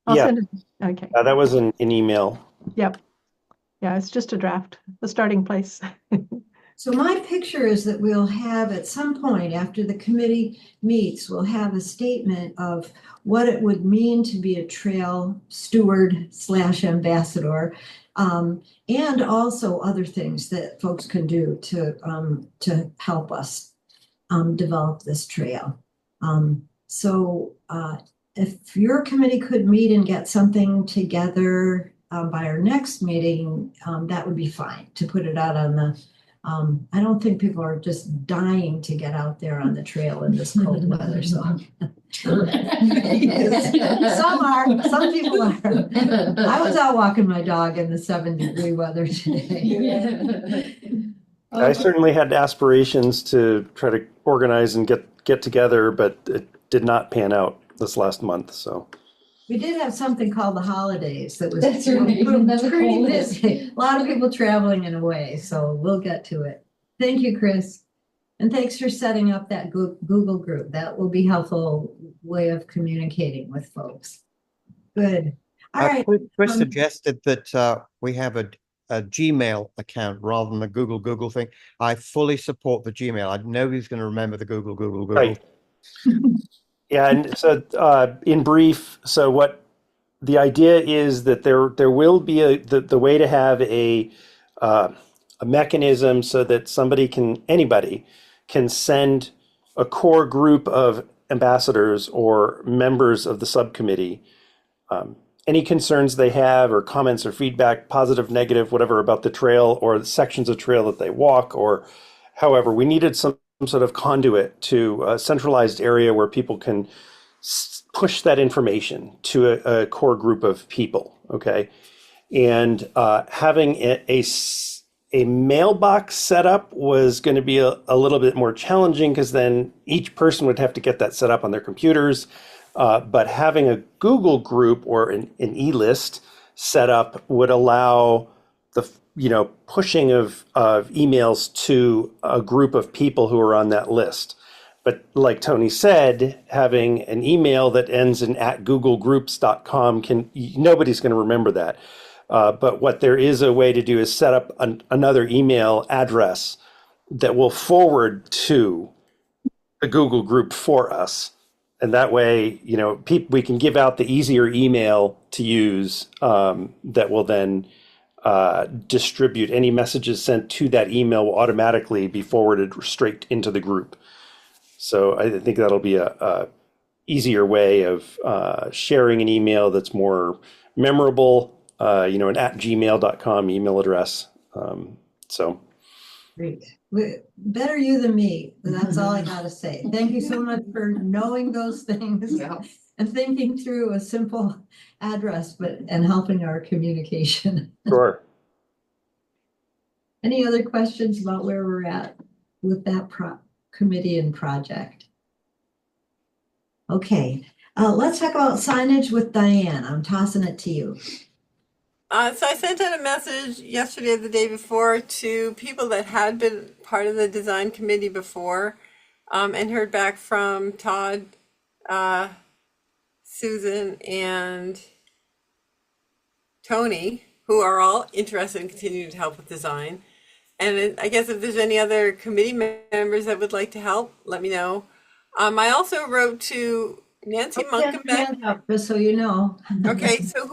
I'll
Yeah.
send it. Okay.
That was an email.
Yep. Yeah, it's just a draft, the starting place.
So my picture is that we'll have at some point after the committee meets, we'll have a statement of what it would mean to be a trail steward / ambassador. And also other things that folks can do to help us develop this trail. So if your committee could meet and get something together by our next meeting, that would be fine to put it out on the. I don't think people are just dying to get out there on the trail in this cold weather. So some people are. I was out walking my dog in the 7-degree weather today.
I certainly had aspirations to try to organize and get together, but it did not pan out this last month. So
We did have something called the holidays that was
That's right, another
pretty
holiday.
busy. A lot of people traveling and away, so we'll get to it. Thank you, Chris. And thanks for setting up that Google group. That will be a helpful way of communicating with folks. Good. All right.
Chris suggested that we have a Gmail account rather than a Google thing. I fully support the Gmail. Nobody's going to remember the Google.
Right. Yeah, and so in brief, so what the idea is that there will be the way to have a mechanism so that anybody can send a core group of ambassadors or members of the subcommittee any concerns they have or comments or feedback, positive, negative, whatever, about the trail or the sections of trail that they walk, or however. We needed some sort of conduit to a centralized area where people can push that information to a core group of people, okay? And having a mailbox setup was going to be a little bit more challenging because then each person would have to get that set up on their computers. But having a Google group or an e-list set up would allow the pushing of emails to a group of people who are on that list. But like Tony said, having an email that ends in @googlegroups.com nobody's going to remember that. But what there is a way to do is set up another email address that will forward to the Google group for us. And that way, we can give out the easier email to use that will then distribute any messages sent to that email will automatically be forwarded straight into the group. So I think that'll be a easier way of sharing an email that's more memorable, an @gmail.com email address.
Great. Better you than me. That's all I gotta say. Thank you so much for knowing those things and thinking through a simple address, and helping our communication.
Sure.
Any other questions about where we're at with that committee and project? Okay, let's talk about signage with Diane. I'm tossing it to you.
So I sent out a message yesterday or the day before to people that had been part of the design committee before, and heard back from Todd, Susan, and Tony, who are all interested in continuing to help with design. And I guess if there's any other committee members that would like to help, let me know. I also wrote to Nancy Munkenbeck.
Just so you know.
Okay, so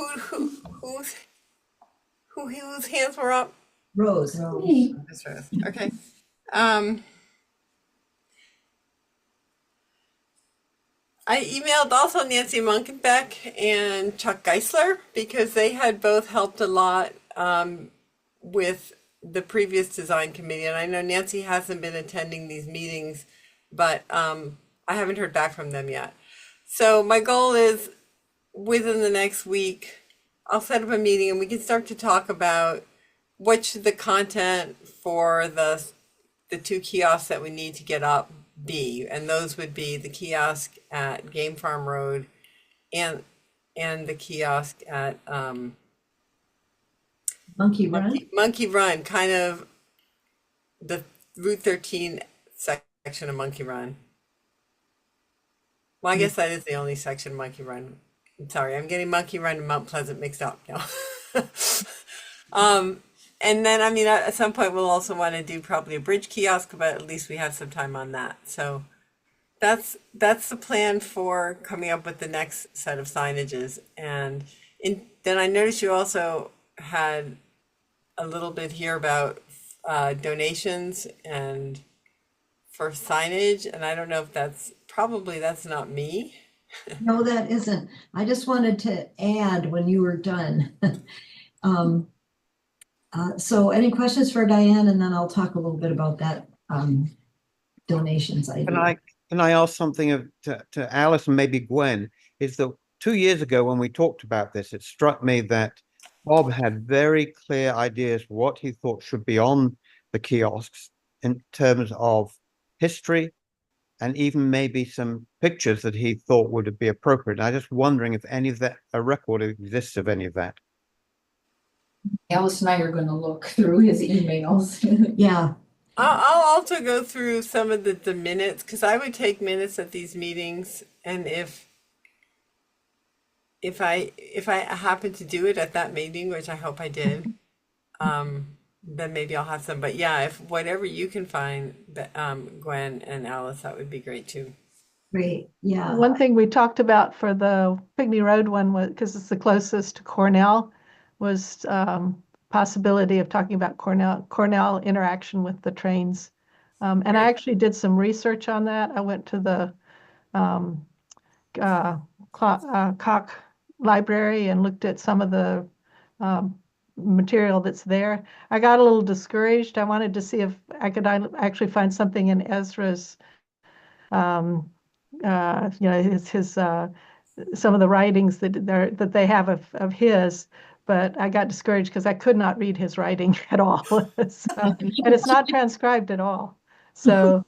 whose hands were up?
Rose.
That's Rose. Okay. I emailed also Nancy Munkenbeck and Chuck Geisler because they had both helped a lot with the previous design committee. And I know Nancy hasn't been attending these meetings, but I haven't heard back from them yet. So my goal is within the next week, I'll set up a meeting and we can start to talk about what should the content for the 2 kiosks that we need to get up be, and those would be the kiosk at Game Farm Road and the kiosk at
Monkey Run.
Monkey Run, kind of the Route 13 section of Monkey Run. Well, I guess that is the only section of Monkey Run. I'm sorry, I'm getting Monkey Run and Mount Pleasant mixed up now. And then, I mean, at some point we'll also want to do probably a bridge kiosk, but at least we have some time on that. So that's the plan for coming up with the next set of signages. And then I noticed you also had a little bit here about donations and for signage. And I don't know if that's not me.
No, that isn't. I just wanted to add when you were done. So any questions for Diane, and then I'll talk a little bit about that donations idea.
Can I ask something to Alice and maybe Gwen? Is that 2 years ago when we talked about this, it struck me that Bob had very clear ideas what he thought should be on the kiosks in terms of history and even maybe some pictures that he thought would be appropriate. I'm just wondering if any of that, a record exists of any of that.
Alice and I are going to look through his emails.
Yeah.
I'll also go through some of the minutes, because I would take minutes at these meetings, and if I happen to do it at that meeting, which I hope I did, then maybe I'll have some. But yeah, if whatever you can find, Gwen and Alice, that would be great too.
Great. Yeah.
One thing we talked about for the Pigney Road one was, because it's the closest to Cornell, was possibility of talking about Cornell interaction with the trains. And I actually did some research on that. I went to the Koch Library and looked at some of the material that's there. I got a little discouraged. I wanted to see if I could actually find something in Ezra's, his some of the writings that they have of his. But I got discouraged because I could not read his writing at all. And it's not transcribed at all. So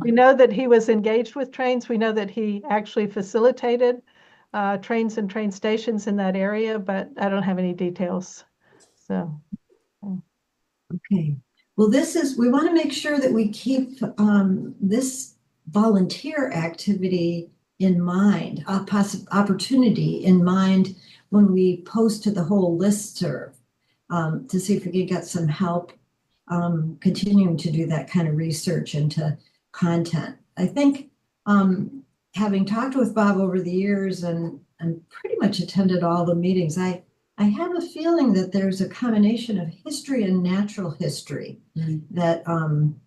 we know that he was engaged with trains. We know that he actually facilitated trains and train stations in that area, but I don't have any details. So.
Okay. Well, we want to make sure that we keep this volunteer activity in mind, opportunity in mind when we post to the whole listserv, to see if we can get some help continuing to do that kind of research into content. I think having talked with Bob over the years and pretty much attended all the meetings, I have a feeling that there's a combination of history and natural history that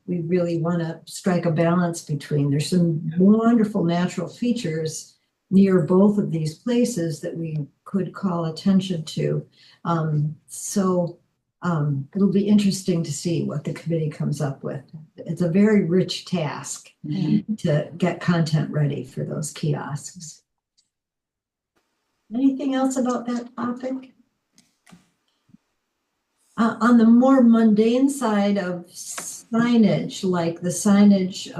we really want to strike a balance between. There's some wonderful natural features near both of these places that we could call attention to. So it'll be interesting to see what the committee comes up with. It's a very rich task to get content ready for those kiosks. Anything else about that topic? On the more mundane side of signage, like the signage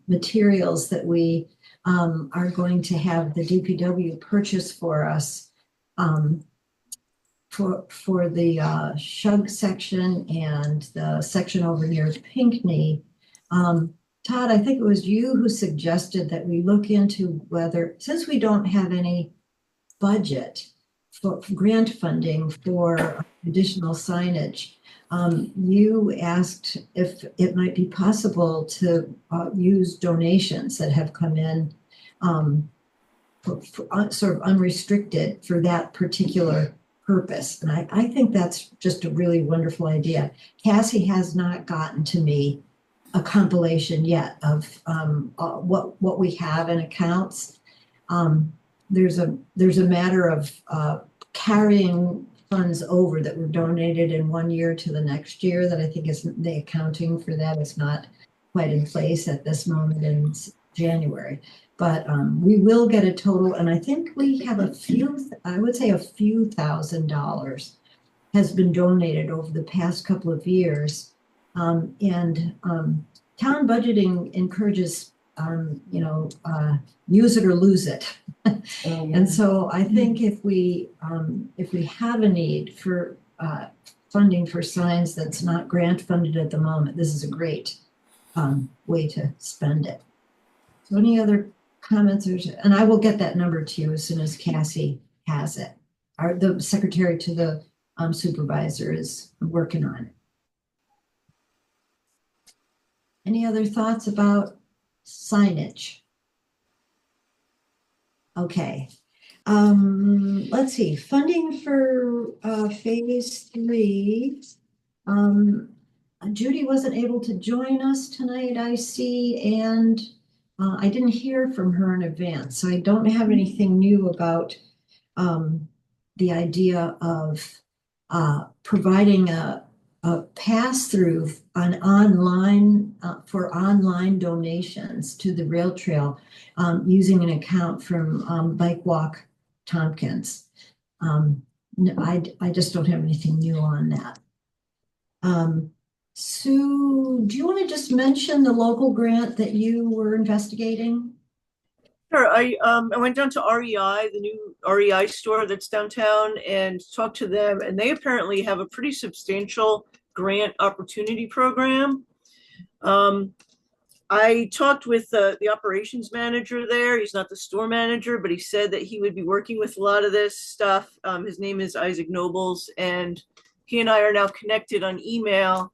materials that we are going to have the DPW purchase for us for the Shug section and the section over near Pinckney. Todd, I think it was you who suggested that we look into whether, since we don't have any budget for grant funding for additional signage, you asked if it might be possible to use donations that have come in for sort of unrestricted for that particular purpose. And I think that's just a really wonderful idea. Cassie has not gotten to me a compilation yet of what we have in accounts. There's a matter of carrying funds over that were donated in one year to the next year that I think is the accounting for that is not quite in place at this moment in January. But we will get a total, and I think we have a few, I would say a few $1,000s has been donated over the past couple of years. Town budgeting encourages, use it or lose it. And so I think if we have a need for funding for signs that's not grant funded at the moment, this is a great way to spend it. So any other comments? And I will get that number to you as soon as Cassie has it. The secretary to the supervisor is working on it. Any other thoughts about signage? Okay. Let's see. Funding for phase 3. Judy wasn't able to join us tonight, I see, and I didn't hear from her in advance, so I don't have anything new about the idea of providing a pass-through on online for online donations to the rail trail using an account from Bike Walk Tompkins. I just don't have anything new on that. Sue, do you want to just mention the local grant that you were investigating?
Sure. I went down to REI, the new REI store that's downtown, and talked to them, and they apparently have a pretty substantial grant opportunity program. I talked with the operations manager there. He's not the store manager, but he said that he would be working with a lot of this stuff. His name is Isaac Nobles, and he and I are now connected on email.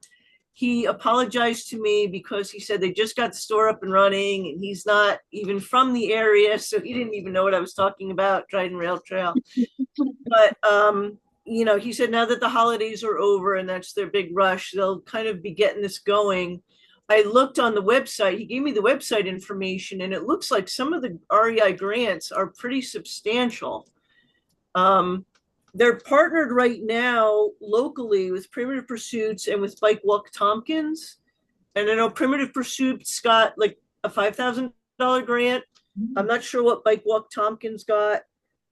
He apologized to me because he said they just got the store up and running, and he's not even from the area, so he didn't even know what I was talking about, Dryden Rail Trail. But he said now that the holidays are over and that's their big rush, they'll kind of be getting this going. I looked on the website. He gave me the website information, and it looks like some of the REI grants are pretty substantial. They're partnered right now locally with Primitive Pursuits and with Bike Walk Tompkins. And I know Primitive Pursuits got like a $5,000 grant. I'm not sure what Bike Walk Tompkins got.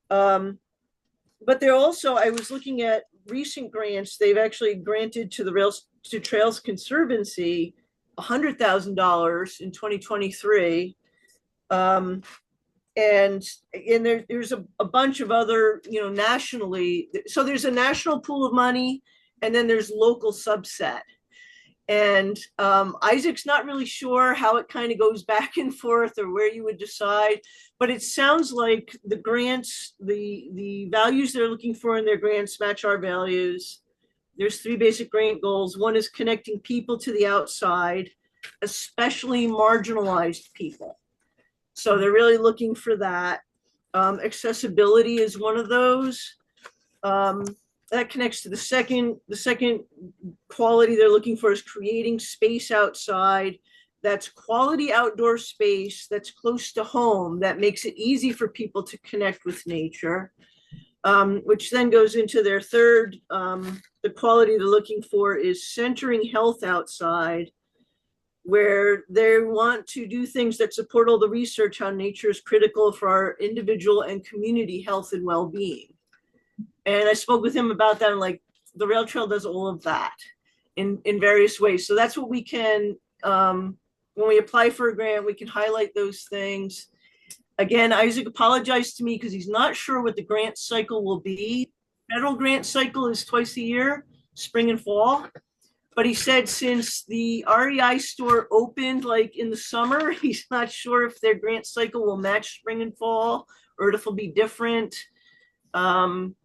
But they're also, I was looking at recent grants, they've actually granted to the Trails Conservancy $100,000 in 2023. And there's a bunch of other, nationally. So there's a national pool of money, and then there's local subset. And Isaac's not really sure how it kind of goes back and forth or where you would decide, but it sounds like the grants, the values they're looking for in their grants match our values. There's 3 basic grant goals. One is connecting people to the outside, especially marginalized people. So they're really looking for that. Accessibility is one of those. That connects to the second quality they're looking for is creating space outside. That's quality outdoor space that's close to home, that makes it easy for people to connect with nature, which then goes into their third, the quality they're looking for is centering health outside, where they want to do things that support all the research how nature is critical for our individual and community health and well-being. And I spoke with him about that, and like the rail trail does all of that in various ways. So that's what we can, when we apply for a grant, we can highlight those things. Again, Isaac apologized to me because he's not sure what the grant cycle will be. Federal grant cycle is twice a year, spring and fall. But he said since the REI store opened like in the summer, he's not sure if their grant cycle will match spring and fall or if it'll be different. And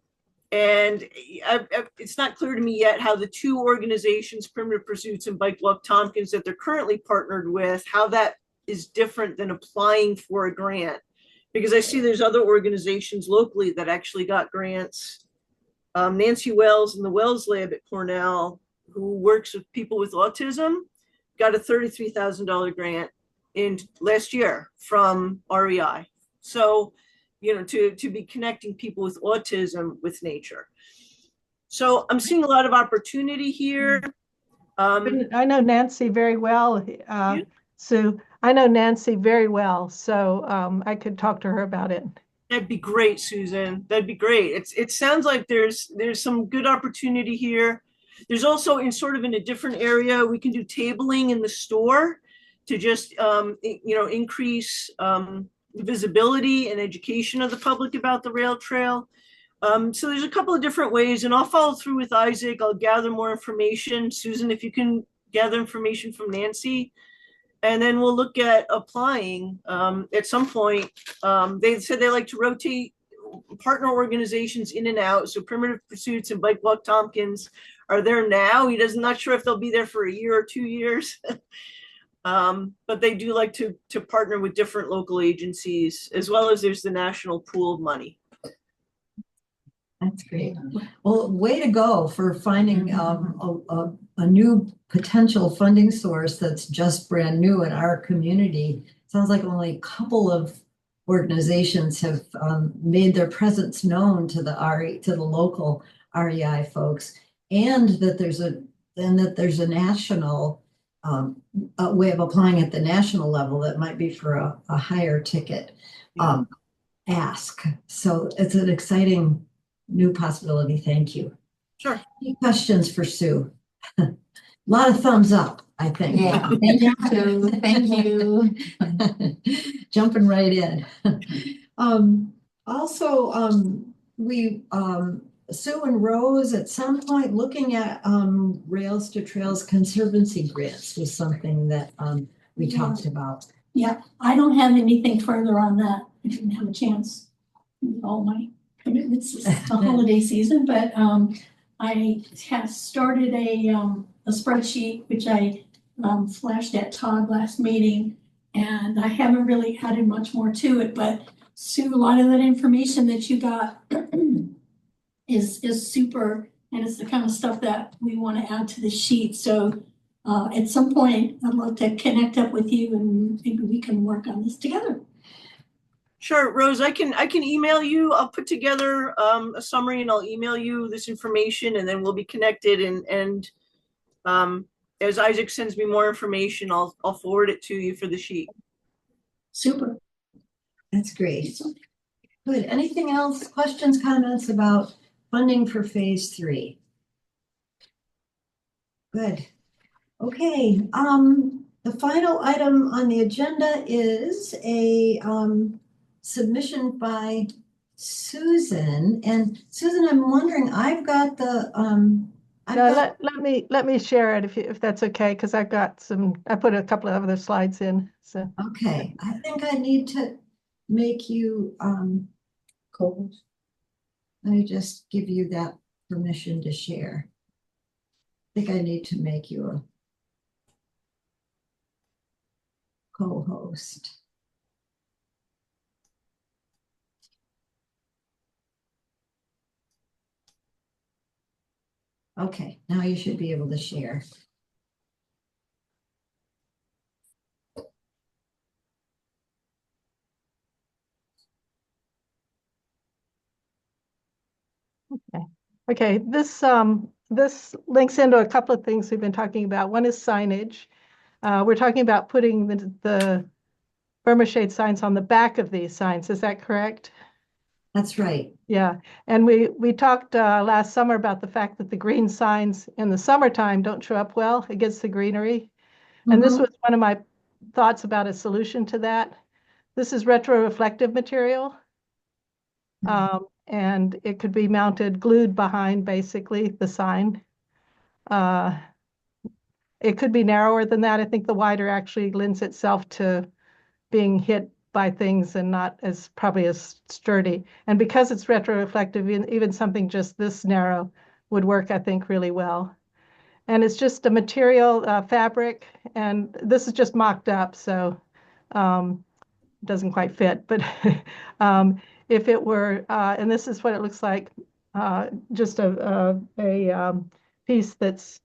it's not clear to me yet how the 2 organizations, Primitive Pursuits and Bike Walk Tompkins, that they're currently partnered with, how that is different than applying for a grant. Because I see there's other organizations locally that actually got grants Nancy Wells in the Wells Lab at Cornell, who works with people with autism, got a $33,000 grant in last year from REI. So, to be connecting people with autism with nature. So I'm seeing a lot of opportunity here.
I know Nancy very well, Sue. I know Nancy very well, so I could talk to her about it.
That'd be great, Susan. That'd be great. It sounds like there's some good opportunity here. There's also in a different area, we can do tabling in the store to just increase visibility and education of the public about the rail trail. So there's a couple of different ways, and I'll follow through with Isaac. I'll gather more information. Susan, if you can gather information from Nancy, and then we'll look at applying at some point. They said they like to rotate partner organizations in and out. So Primitive Pursuits and Bike Walk Tompkins are there now. He doesn't not sure if they'll be there for a year or 2 years. But they do like to partner with different local agencies, as well as there's the national pool of money.
That's great. Well, way to go for finding a new potential funding source that's just brand new in our community. Sounds like only a couple of organizations have made their presence known to the local REI folks, and that there's a national way of applying at the national level that might be for a higher ticket ask. So it's an exciting new possibility. Thank you.
Sure.
Any questions for Sue? A lot of thumbs up, I think.
Yeah, thank you, Sue. Thank you.
Jumping right in. Sue and Rose at some point looking at Rails to Trails Conservancy grants was something that we talked about.
Yeah, I don't have anything further on that. I didn't have a chance with all my commitments this holiday season, but I have started a spreadsheet which I flashed at Todd last meeting, and I haven't really added much more to it. But Sue, a lot of that information that you got is super, and it's the kind of stuff that we want to add to the sheet. So at some point, I'd love to connect up with you, and maybe we can work on this together.
Sure, Rose, I can email you. I'll put together a summary and I'll email you this information, and then we'll be connected. And as Isaac sends me more information, I'll forward it to you for the sheet.
Super.
That's great. Good. Anything else? Questions, comments about funding for phase 3? Good. Okay. The final item on the agenda is a submission by Susan. And Susan, I'm wondering, I've got the
let me share it if that's okay, because I put a couple of other slides in. So
okay, I think I need to make you co-host. Let me just give you that permission to share. I think I need to make you a co-host. Okay, now you should be able to share.
Okay, this links into a couple of things we've been talking about. One is signage. We're talking about putting the Burma shade signs on the back of these signs. Is that correct?
That's right.
Yeah, and we talked last summer about the fact that the green signs in the summertime don't show up well against the greenery. And this was one of my thoughts about a solution to that. This is retroreflective material. And it could be glued behind basically the sign. It could be narrower than that. I think the wider actually lends itself to being hit by things and not probably as sturdy. And because it's retroreflective, even something just this narrow would work, I think, really well. And it's just a material fabric, and this is just mocked up, so it doesn't quite fit. But if it were, and this is what it looks like just a piece that's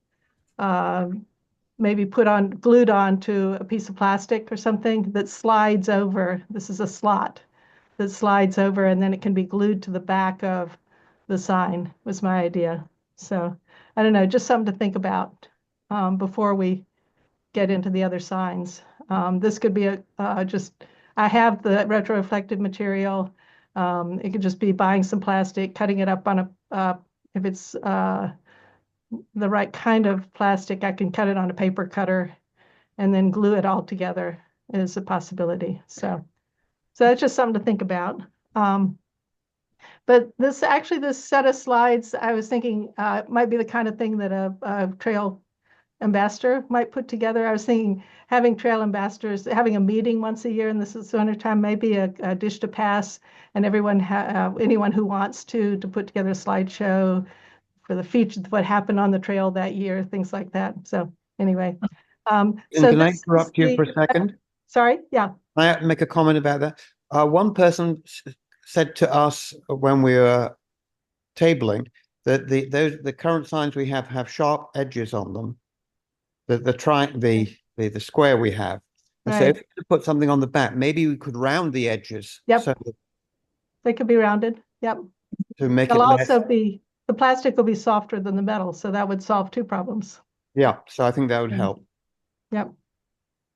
maybe glued onto a piece of plastic or something that slides over. This is a slot that slides over, and then it can be glued to the back of the sign, was my idea. So I don't know, just something to think about before we get into the other signs. This could be I have the retroreflective material. It could just be buying some plastic, cutting it up on if it's the right kind of plastic, I can cut it on a paper cutter and then glue it all together is a possibility. So that's just something to think about. But this set of slides, I was thinking might be the kind of thing that a trail ambassador might put together. I was thinking having trail ambassadors, having a meeting once a year in the wintertime, maybe a dish to pass, and anyone who wants to put together a slideshow for the feature, what happened on the trail that year, things like that. So anyway.
Can I interrupt you for a second?
Sorry, yeah.
Can I make a comment about that? One person said to us when we were tabling that the current signs we have sharp edges on them. The square we have. And so if we could put something on the back, maybe we could round the edges.
Yep.
So
they could be rounded. Yep.
To make
They'll
it less.
also be, the plastic will be softer than the metal, so that would solve two problems.
Yeah, so I think that would help.
Yep.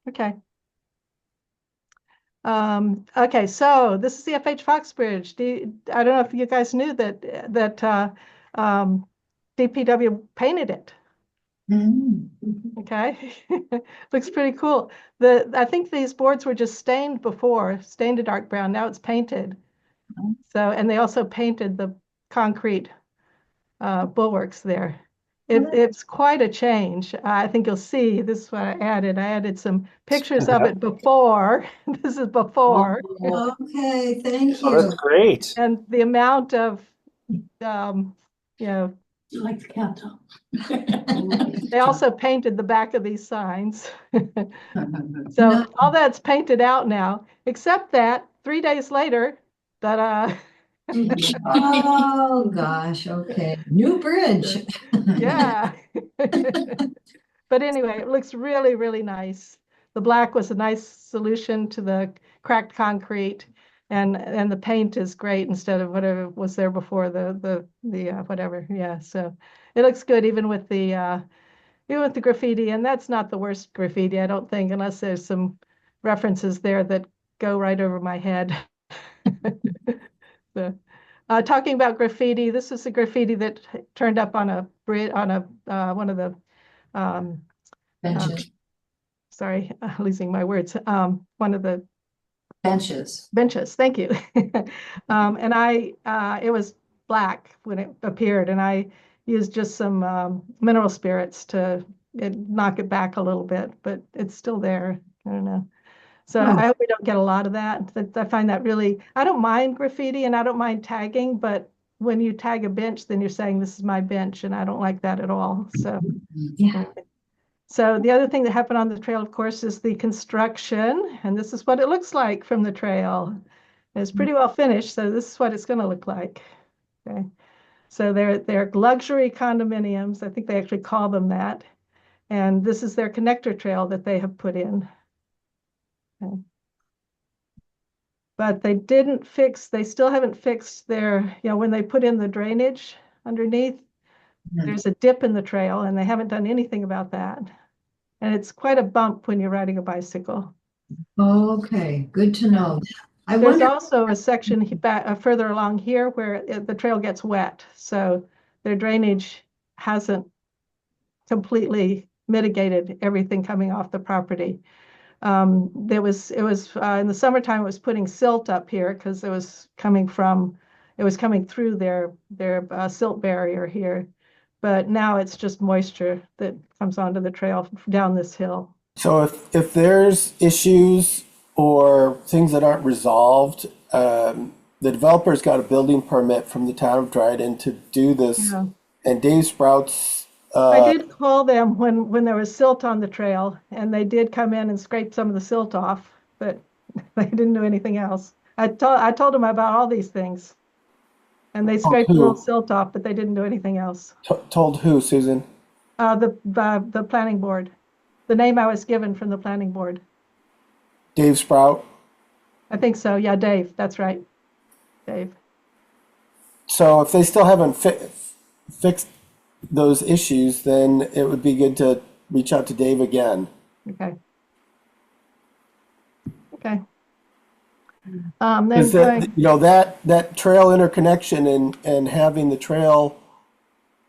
Okay. Okay, so this is the FH Foxbridge. I don't know if you guys knew that DPW painted it. Okay, looks pretty cool. I think these boards were just stained before, stained a dark brown. Now it's painted. So, and they also painted the concrete bulwarks there. It's quite a change. I think you'll see, this is what I added. I added some pictures of it before. This is before.
Okay, thank you.
Oh, that's great.
And the amount of,
You like the countdown.
they also painted the back of these signs. So all that's painted out now, except that 3 days later,
Oh, gosh, okay. New bridge.
yeah. But anyway, it looks really, really nice. The black was a nice solution to the cracked concrete, and the paint is great instead of whatever was there before, the whatever. Yeah, so it looks good even with the graffiti, and that's not the worst graffiti, I don't think, unless there's some references there that go right over my head. So, talking about graffiti, this is a graffiti that turned up on a one of the
Benches.
Sorry, losing my words. One of the
Benches.
Thank you. And it was black when it appeared, and I used just some mineral spirits to knock it back a little bit, but it's still there. I don't know. So I hope we don't get a lot of that. I find that really, I don't mind graffiti and I don't mind tagging, but when you tag a bench, then you're saying this is my bench, and I don't like that at all. So
Yeah.
So the other thing that happened on the trail, of course, is the construction, and this is what it looks like from the trail. It's pretty well finished, so this is what it's going to look like. Okay, so they're luxury condominiums. I think they actually call them that, and this is their connector trail that they have put in. Okay. But they still haven't fixed their, when they put in the drainage underneath, there's a dip in the trail, and they haven't done anything about that. And it's quite a bump when you're riding a bicycle.
Okay, good to know.
There's also a section further along here where the trail gets wet. So their drainage hasn't completely mitigated everything coming off the property. It was in the summertime, it was putting silt up here because it was coming through their silt barrier here. But now it's just moisture that comes onto the trail down this hill.
So if there's issues or things that aren't resolved, the developer's got a building permit from the town of Dryden to do this.
Yeah.
And Dave Sprouts.
I did call them when there was silt on the trail, and they did come in and scrape some of the silt off, but they didn't do anything else. I told them about all these things. And they
Oh,
scraped a
who?
little silt off, but they didn't do anything else.
Told who, Susan?
The planning board. The name I was given from the planning board.
Dave Sprout.
I think so. Yeah, Dave. That's right. Dave.
So if they still haven't fixed those issues, then it would be good to reach out to Dave again.
Okay. Okay. Then
Because that trail interconnection and having the trail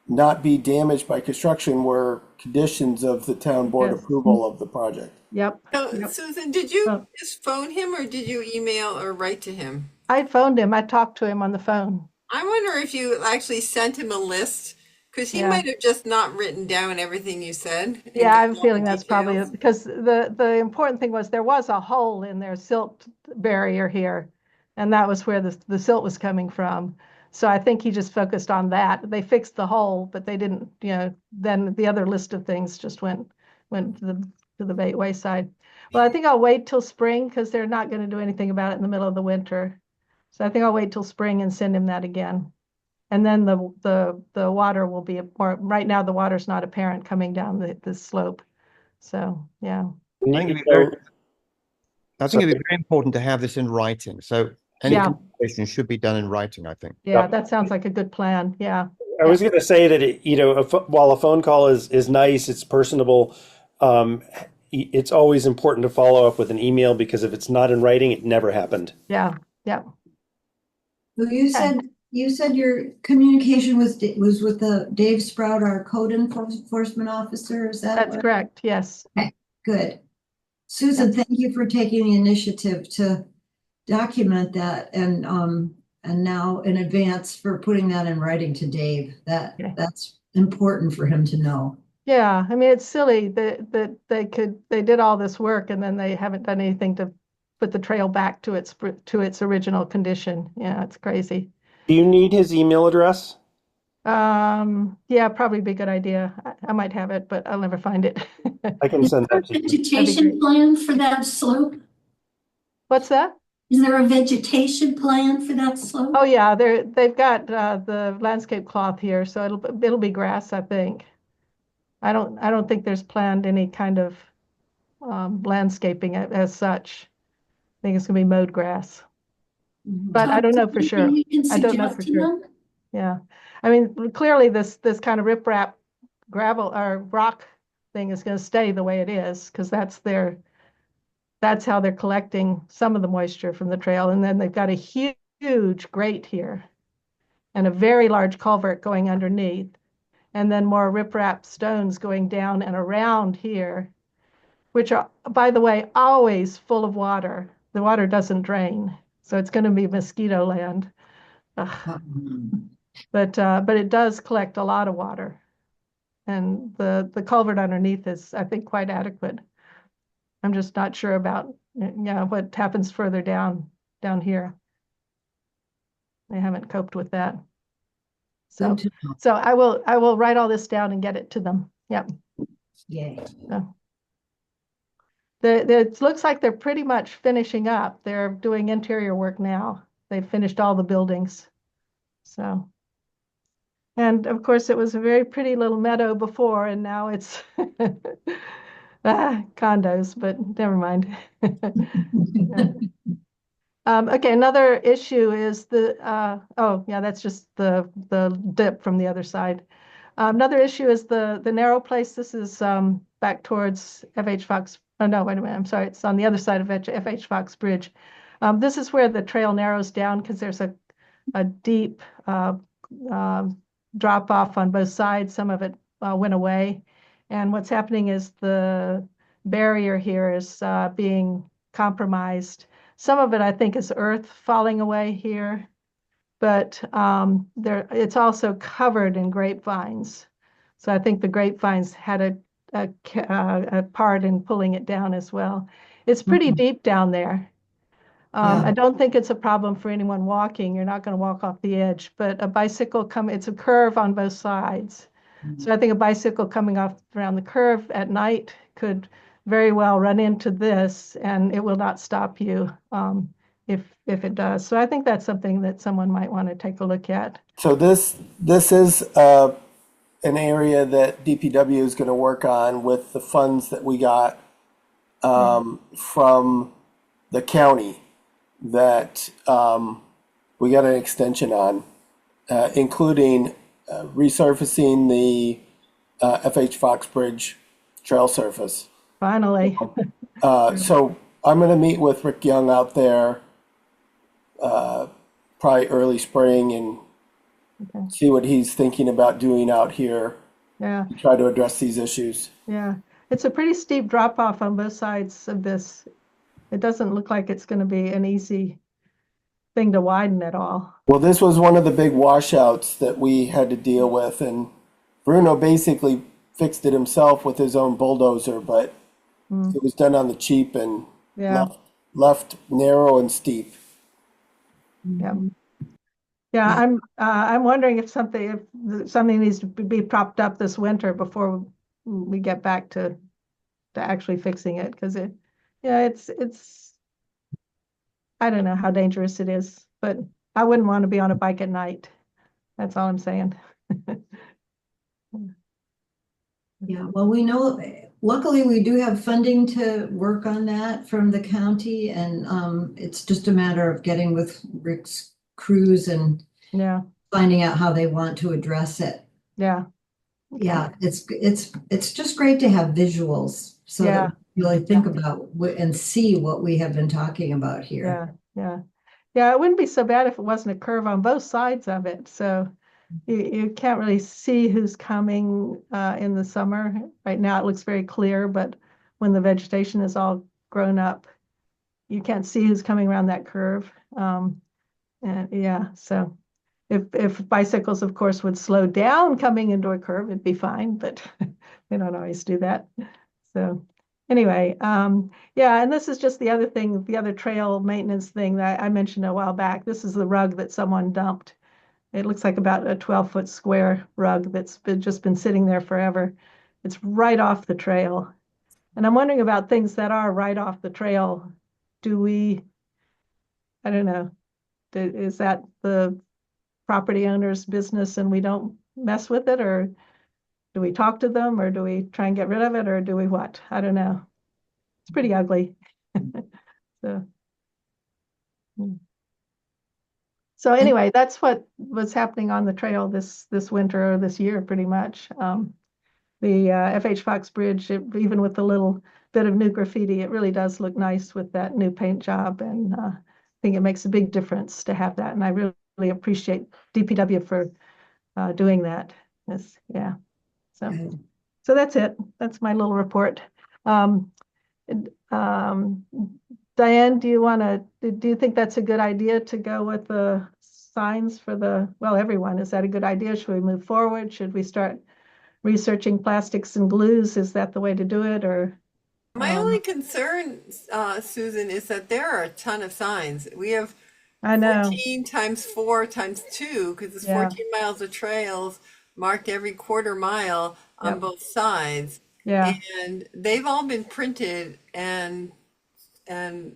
not be damaged by construction were conditions of the town board
Yes.
approval of the project.
Yep.
So,
Yep.
Susan, did you
Oh.
just phone him or did you email or write to him?
I phoned him. I talked to him on the phone.
I wonder if you actually sent him a list, because he
Yeah.
might have just not written down everything you said. and
Yeah, I'm
gotten all
feeling
the
that's probably
details.
it, because the important thing was there was a hole in their silt barrier here, and that was where the silt was coming from. So I think he just focused on that. They fixed the hole, but they didn't, then the other list of things just went to the wayside. Well, I think I'll wait till spring because they're not going to do anything about it in the middle of the winter. So I think I'll wait till spring and send him that again. And then the water will be, or right now the water's not apparent coming down the slope. So, yeah.
I think it'd be very important to have this in writing. So any
Yeah.
communication should be done in writing, I think.
Yeah, that sounds like a good plan. Yeah.
I was going to say that while a phone call is nice, it's personable. It's always important to follow up with an email, because if it's not in writing, it never happened.
Yeah. Yeah.
Well, you said your communication was with the Dave Sprout, our code enforcement officer. Is that
That's
right?
correct. Yes.
Okay, good. Susan, thank you for taking the initiative to document that and now in advance for putting that in writing to Dave. That's important for him to know.
Yeah. I mean, it's silly that they did all this work and then they haven't done anything to put the trail back to its original condition. Yeah, it's crazy.
Do you need his email address?
Yeah, probably be a good idea. I might have it, but I'll never find it.
I can send that to you.
Vegetation plan for that slope?
What's that?
Is there a vegetation plan for that slope?
Oh yeah, they've got the landscape cloth here, so it'll be grass, I think. I don't think there's planned any kind of landscaping as such. I think it's gonna be mowed grass. But I don't know for sure.
Anything you can
I don't know
suggest
for
to
sure.
them?
Yeah, I mean, clearly this kind of riprap gravel or rock thing is going to stay the way it is because that's how they're collecting some of the moisture from the trail. And then they've got a huge grate here and a very large culvert going underneath, and then more riprap stones going down and around here, which are, by the way, always full of water. The water doesn't drain, so it's going to be mosquito land. Ugh. But it does collect a lot of water, and the culvert underneath is, I think, quite adequate. I'm just not sure about what happens further down here. They haven't coped with that. So I will write all this down and get it to them. Yep.
Yay.
So, it looks like they're pretty much finishing up. They're doing interior work now. They've finished all the buildings. So. And of course, it was a very pretty little meadow before, and now it's condos, but never mind. Okay, another issue is that's just the dip from the other side. Another issue is the narrow place. This is back towards FH Fox. Oh, no, wait a minute. I'm sorry. It's on the other side of FH Fox Bridge. This is where the trail narrows down because there's a deep drop off on both sides. Some of it went away. And what's happening is the barrier here is being compromised. Some of it, I think, is earth falling away here, but it's also covered in grapevines. So I think the grapevines had a part in pulling it down as well. It's pretty deep down there. I don't think it's a problem for anyone walking. You're not going to walk off the edge, but a bicycle it's a curve on both sides. So I think a bicycle coming off around the curve at night could very well run into this, and it will not stop you if it does. So I think that's something that someone might want to take a look at.
So this is an area that DPW is going to work on with the funds that we got from the county that we got an extension on, including resurfacing the FH Fox Bridge trail surface.
Finally.
So I'm going to meet with Rick Young out there probably early spring and
Okay.
see what he's thinking about doing out here
Yeah.
to try to address these issues.
Yeah. It's a pretty steep drop off on both sides of this. It doesn't look like it's going to be an easy thing to widen at all.
Well, this was one of the big washouts that we had to deal with, and Bruno basically fixed it himself with his own bulldozer, but it was done on the cheap and
Yeah.
left narrow and steep.
Yeah. Yeah, I'm wondering if something needs to be propped up this winter before we get back to actually fixing it, because it's I don't know how dangerous it is, but I wouldn't want to be on a bike at night. That's all I'm saying.
Yeah, well, we know, luckily we do have funding to work on that from the county, and it's just a matter of getting with Rick's crews and
Yeah.
finding out how they want to address it.
Yeah.
Yeah, it's just great to have visuals so
Yeah.
that we really think about and see what we have been talking about here.
Yeah. Yeah. Yeah. It wouldn't be so bad if it wasn't a curve on both sides of it. So you can't really see who's coming in the summer. Right now it looks very clear, but when the vegetation is all grown up, you can't see who's coming around that curve. And yeah, so if bicycles, of course, would slow down coming into a curve, it'd be fine, but they don't always do that. So anyway, yeah, and this is just the other thing, the other trail maintenance thing that I mentioned a while back. This is the rug that someone dumped. It looks like about a 12-foot square rug that's just been sitting there forever. It's right off the trail. And I'm wondering about things that are right off the trail. I don't know, is that the property owner's business and we don't mess with it, or do we talk to them, or do we try and get rid of it, or do we what? I don't know. It's pretty ugly. So anyway, that's what was happening on the trail this winter or this year, pretty much. The FH Fox Bridge, even with the little bit of new graffiti, it really does look nice with that new paint job, and I think it makes a big difference to have that. And I really appreciate DPW for doing that. Yeah. So that's it. That's my little report. Diane, do you think that's a good idea to go with the signs for everyone? Is that a good idea? Should we move forward? Should we start researching plastics and glues? Is that the way to do it, or?
My only concern, Susan, is that there are a ton of signs. We have
I know
14 times 4 times 2, because it's 14 miles of trails marked every quarter mile on both sides.
Yeah.
And they've all been printed, and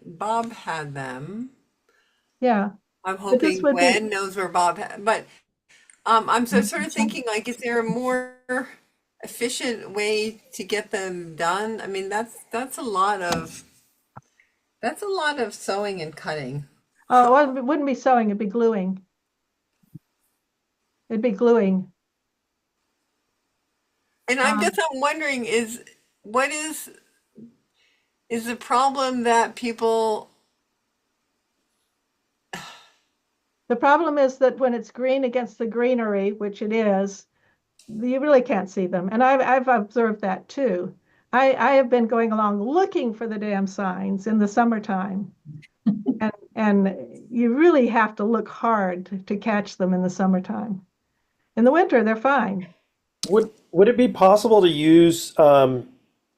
Bob had them.
Yeah.
I'm hoping Gwen knows where Bob had, but I'm sort of thinking, like, is there a more efficient way to get them done? I mean, that's a lot of sewing and cutting.
Oh, well, it wouldn't be sewing, it'd be gluing. It'd be gluing.
And I'm wondering, what is the problem that people?
The problem is that when it's green against the greenery, which it is, you really can't see them. And I've observed that too. I have been going along looking for the damn signs in the summertime. And you really have to look hard to catch them in the summertime. In the winter, they're fine.
Would it be possible to use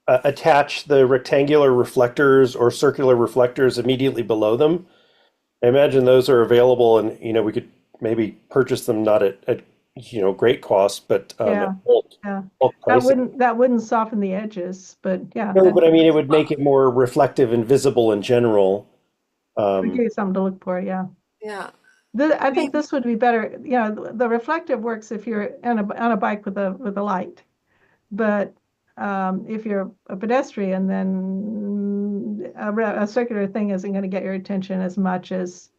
attach the rectangular reflectors or circular reflectors immediately below them? I imagine those are available, and we could maybe purchase them not at great cost, but at bulk pricing.
That wouldn't soften the edges, but yeah.
No, but I mean, it would make it more reflective and visible in general.
Give you something to look for, yeah.
Yeah.
I think this would be better, you know, the reflective works if you're on a bike with a light. But if you're a pedestrian, then a circular thing isn't going to get your attention as much as,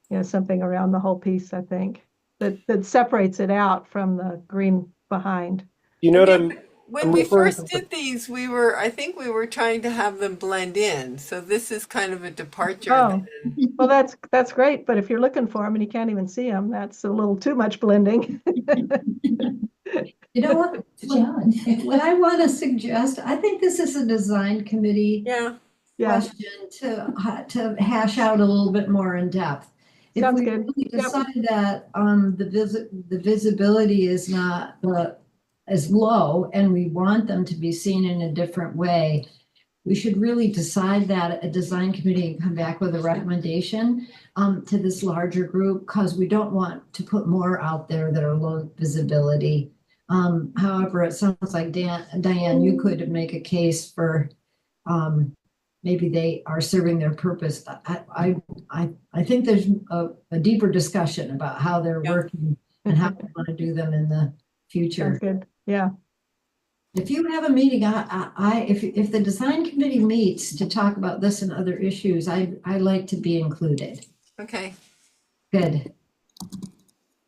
you know, something around the whole piece, I think, that separates it out from the green behind.
You know what
When we first did these, I think we were trying to have them blend in. So this is kind of a departure.
Oh, well, that's great. But if you're looking for them and you can't even see them, that's a little too much blending.
You know what? What I want to suggest, I think this is a design committee question to hash out a little bit more in depth. If
Sounds
we
good.
really decide that the visibility is not as low and we want them to be seen in a different way, we should really decide that at a design committee and come back with a recommendation to this larger group, because we don't want to put more out there that are low visibility. However, it sounds like Diane, you could make a case for maybe they are serving their purpose. I think there's a deeper discussion about how they're working and how we want to do them in the future.
Sounds good. Yeah.
If you have a meeting, if the design committee meets to talk about this and other issues, I like to be included.
Okay.
Good.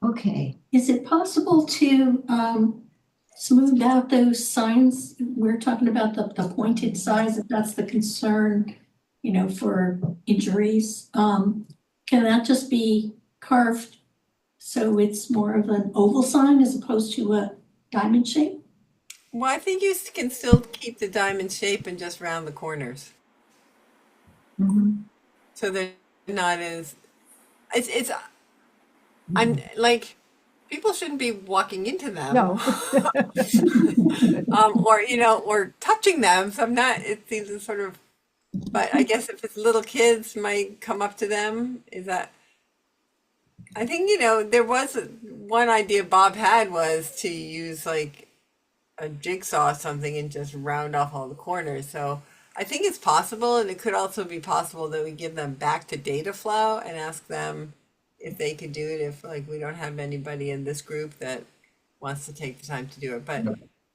Okay.
Is it possible to smooth out those signs? We're talking about the pointed size, if that's the concern, you know, for injuries. Can that just be carved so it's more of an oval sign as opposed to a diamond shape?
Well, I think you can still keep the diamond shape and just round the corners. So they're not as, I'm like, people shouldn't be walking into them.
No.
Or, you know, or touching them. So it seems sort of, but I guess if it's little kids might come up to them, I think, you know, there was one idea Bob had was to use like a jigsaw or something and just round off all the corners. So I think it's possible, and it could also be possible that we give them back to Dataflow and ask them if they could do it if like we don't have anybody in this group that wants to take the time to do it. But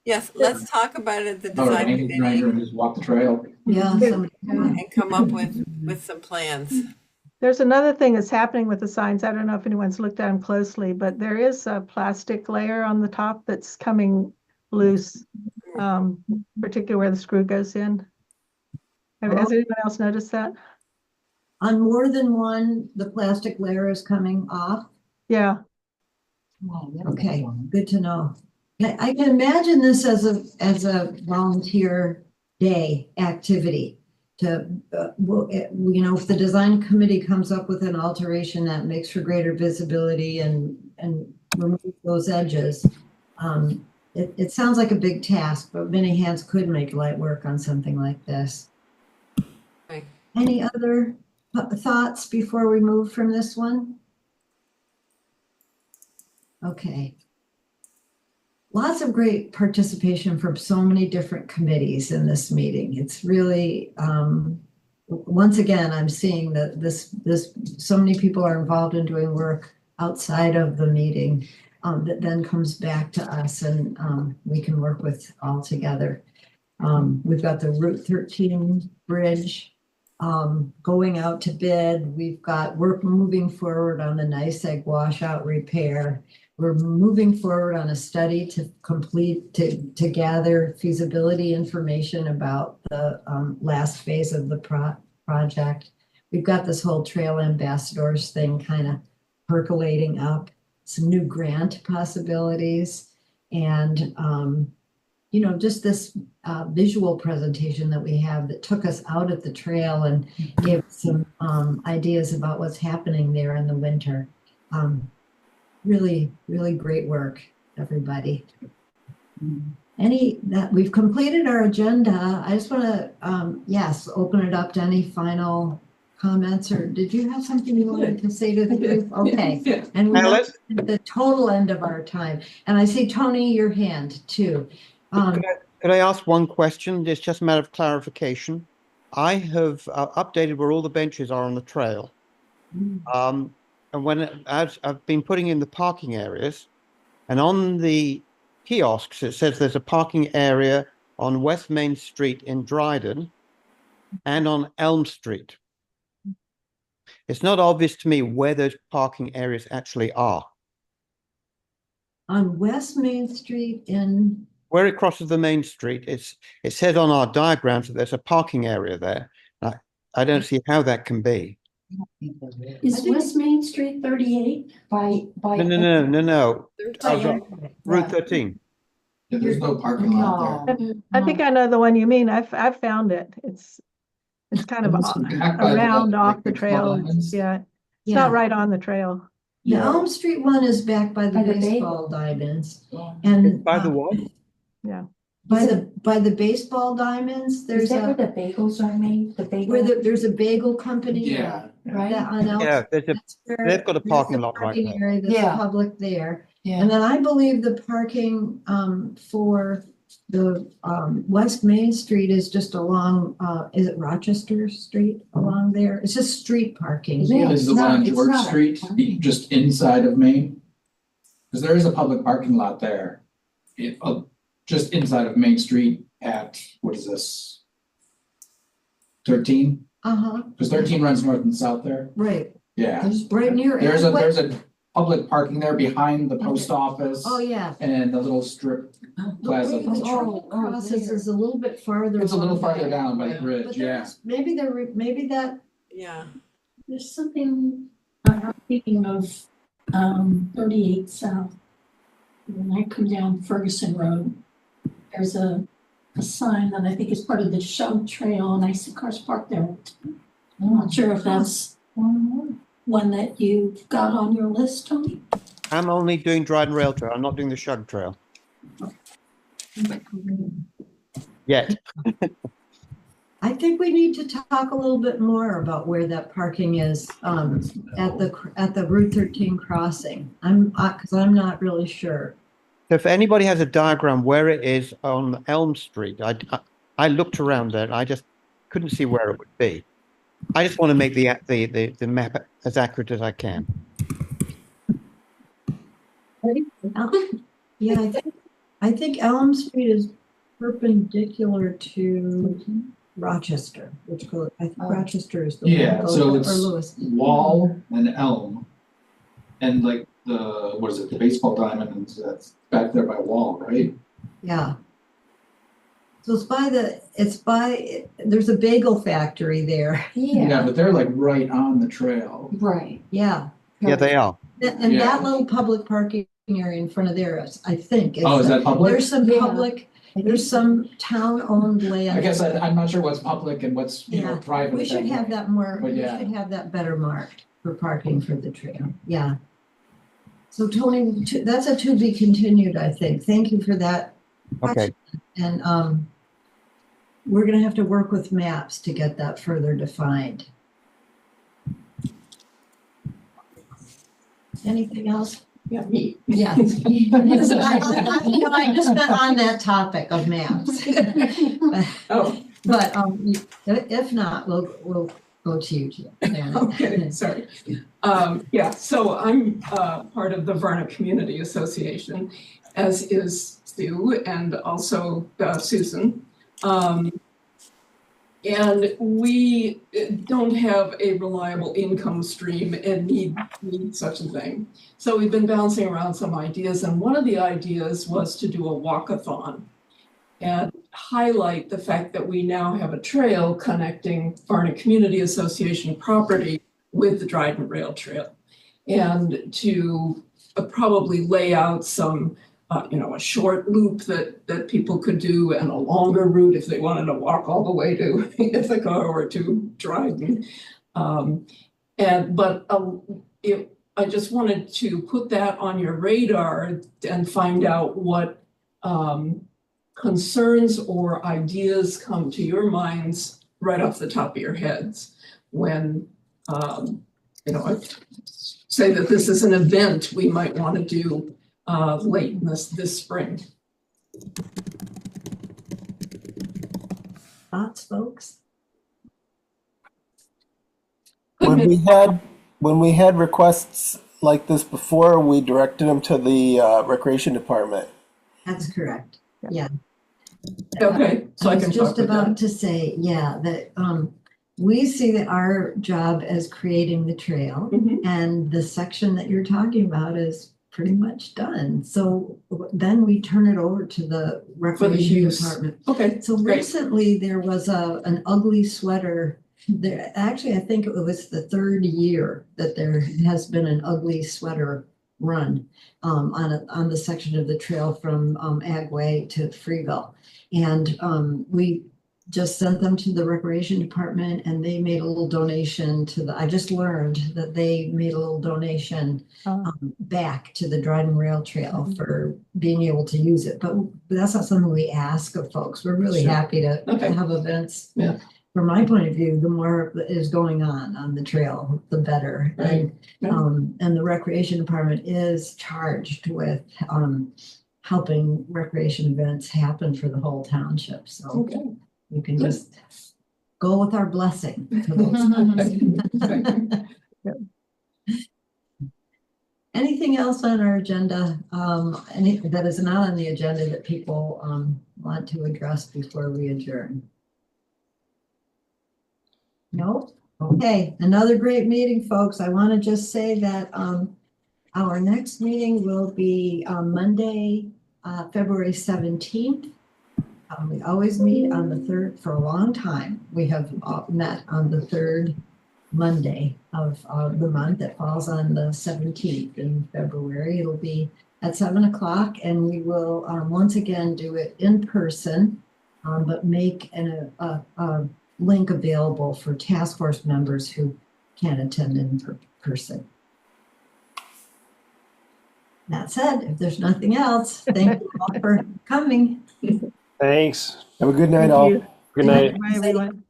yes, let's talk about it at the design committee
And just walk the trail.
Yeah.
and come up with some plans.
There's another thing that's happening with the signs. I don't know if anyone's looked at them closely, but there is a plastic layer on the top that's coming loose, particularly where the screw goes in. Has anyone else noticed that?
On more than one, the plastic layer is coming off.
Yeah.
Okay, good to know. I can imagine this as a volunteer day activity. To you know, if the design committee comes up with an alteration that makes for greater visibility and remove those edges, it sounds like a big task, but many hands could make light work on something like this.
Right.
Any other thoughts before we move from this one? Okay. Lots of great participation from so many different committees in this meeting. It's really, once again, I'm seeing that so many people are involved in doing work outside of the meeting that then comes back to us, and we can work with all together. We've got the Route 13 bridge going out to bid. We've got work moving forward on the NYSEG washout repair. We're moving forward on a study to gather feasibility information about the last phase of the project. We've got this whole trail ambassadors thing kind of percolating up, some new grant possibilities, and you know, just this visual presentation that we have that took us out at the trail and gave some ideas about what's happening there in the winter. Really, really great work, everybody. We've completed our agenda. I just want to, yes, open it up to any final comments, or did you have something you wanted to say to the group? Okay, and we're at the total end of our time. And I see, Tony, your hand too.
Could I ask one question? It's just a matter of clarification. I have updated where all the benches are on the trail. And as I've been putting in the parking areas, and on the kiosks, it says there's a parking area on West Main Street in Dryden and on Elm Street. It's not obvious to me where those parking areas actually are.
On West Main Street in,
Where it crosses the main street, it says on our diagrams that there's a parking area there. I don't see how that can be.
Is West Main Street 38?
No.
Oh,
Route 13.
Yeah, there's no parking lot there.
I think I know the one you mean. I've found it. It's kind of
Back by
around
the,
off
like,
the trail.
diamonds.
Yeah. It's
Yeah.
not right on the trail.
the Elm Street one is back by the
By the
baseball diamonds.
Yeah.
And
By the what?
Yeah.
by the baseball diamonds,
Is
there's
that where
a,
the bagels are made? The bagel?
where there's a bagel company.
Yeah.
Right?
That on Elm
Yeah,
Street, that's where
they've got a
there's
parking
the
lot right
parking
there.
area that's
Yeah.
public there.
Yeah.
And then I believe the parking for the West Main Street is just along, is it Rochester Street along there? It's just street parking.
Yeah.
Is the
It's
one on
not- it's
George
not
Street,
parking.
just inside of Main? Because there is a public parking lot there. Just inside of Main Street at, what is this? 13?
Uh-huh,
Because 13 runs north and south there.
right,
Yeah.
right near.
There's
Amway.
a public parking there behind the post office.
Oh, yeah.
And the little strip plaza.
The trail crosses is a little bit farther.
It's a little
along
farther
there.
down by the
But
bridge, yeah.
there's- maybe maybe that,
Yeah.
There's something, speaking of 38 South. When I come down Ferguson Road, there's a sign that I think is part of the Shug Trail, and I see cars parked there. I'm not sure if that's one that you've got on your list, Tony.
I'm only doing Dryden Rail Trail. I'm not doing the Shug Trail yet.
I think we need to talk a little bit more about where that parking is at the Route 13 crossing. Because I'm not really sure.
So if anybody has a diagram where it is on Elm Street, I looked around there and I just couldn't see where it would be. I just want to make the map as accurate as I can.
Yeah, I think Elm Street is perpendicular to Rochester, I think Rochester is the one
Yeah,
that goes
so
up, or
it's
Lewis.
Wall and Elm. And like the baseball diamond, that's back there by Wall, right?
Yeah. So there's a bagel factory there.
Yeah, but they're like right on the trail.
Right.
Yeah.
Yeah, they are.
And
Yeah.
that little public parking area in front of there, I think.
Oh, is that public?
There's some
Yeah.
public, there's some town-owned land.
I guess I'm not sure what's public and what's,
Yeah,
private.
we
at
should have
point.
that more,
But
we
yeah.
should have that better marked for parking for the trail, yeah. So Tony, that's a to be continued, I think. Thank you for that.
Okay.
And we're gonna have to work with maps to get that further defined. Anything else?
Yeah, me.
Yeah. I just meant on that topic of maps.
Oh,
But if not, we'll go to you, Janet.
okay, sorry. Yeah, so I'm part of the Verna Community Association, as is Sue and also Susan. And we don't have a reliable income stream and need such a thing. So we've been bouncing around some ideas, and one of the ideas was to do a walkathon and highlight the fact that we now have a trail connecting Varna Community Association property with the Dryden Rail Trail, and to probably lay out some, a short loop that people could do, and a longer route if they wanted to walk all the way to Ithaca or to Dryden. I just wanted to put that on your radar and find out what concerns or ideas come to your minds right off the top of your heads when, say that this is an event we might want to do late in this spring.
Thoughts, folks?
when we had requests like this before, we directed them to the recreation department.
That's correct. Yeah.
Okay, so I
was
can
just
talk with
about
them.
to say, yeah, that we see that our job as creating the trail,
Mhm.
and the section that you're talking about is pretty much done. So then we turn it over to the recreation
use.
department.
Okay,
So
great.
recently there was an ugly sweater. There, actually, I think it was the third year that there has been an ugly sweater run on the section of the trail from Agway to Freeville. And we just sent them to the recreation department, and they made a little donation to the, I just learned that they made a little donation back to the Dryden Rail Trail for being able to use it. But that's not something we ask of folks. We're really
Sure.
happy to
Okay.
have events.
Yeah.
From my point of view, the more is going on the trail, the better.
Right.
And the recreation department is charged with helping recreation events happen for the whole township. So
Okay.
you can just go with our blessing to those. Anything else on our agenda, any that is not on the agenda that people want to address before we adjourn? No? Okay, another great meeting, folks. I want to just say that our next meeting will be Monday, February 17th. We always meet on the third for a long time. We have met on the third Monday of the month that falls on the 17th in February. It'll be at 7 o'clock, and we will once again do it in person, but make a link available for task force members who can't attend in person. That said, if there's nothing else, thank you all for coming.
Thanks.
Have a good night,
Thank
all.
you.
Good night.
Bye, everyone.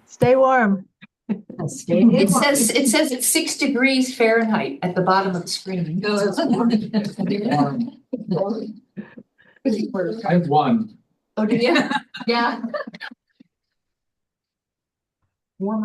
Stay warm.
Stay
It says it's 6 degrees Fahrenheit at the bottom of the screen.
No, that's
I have one.
Oh, do you? Yeah. Warmer.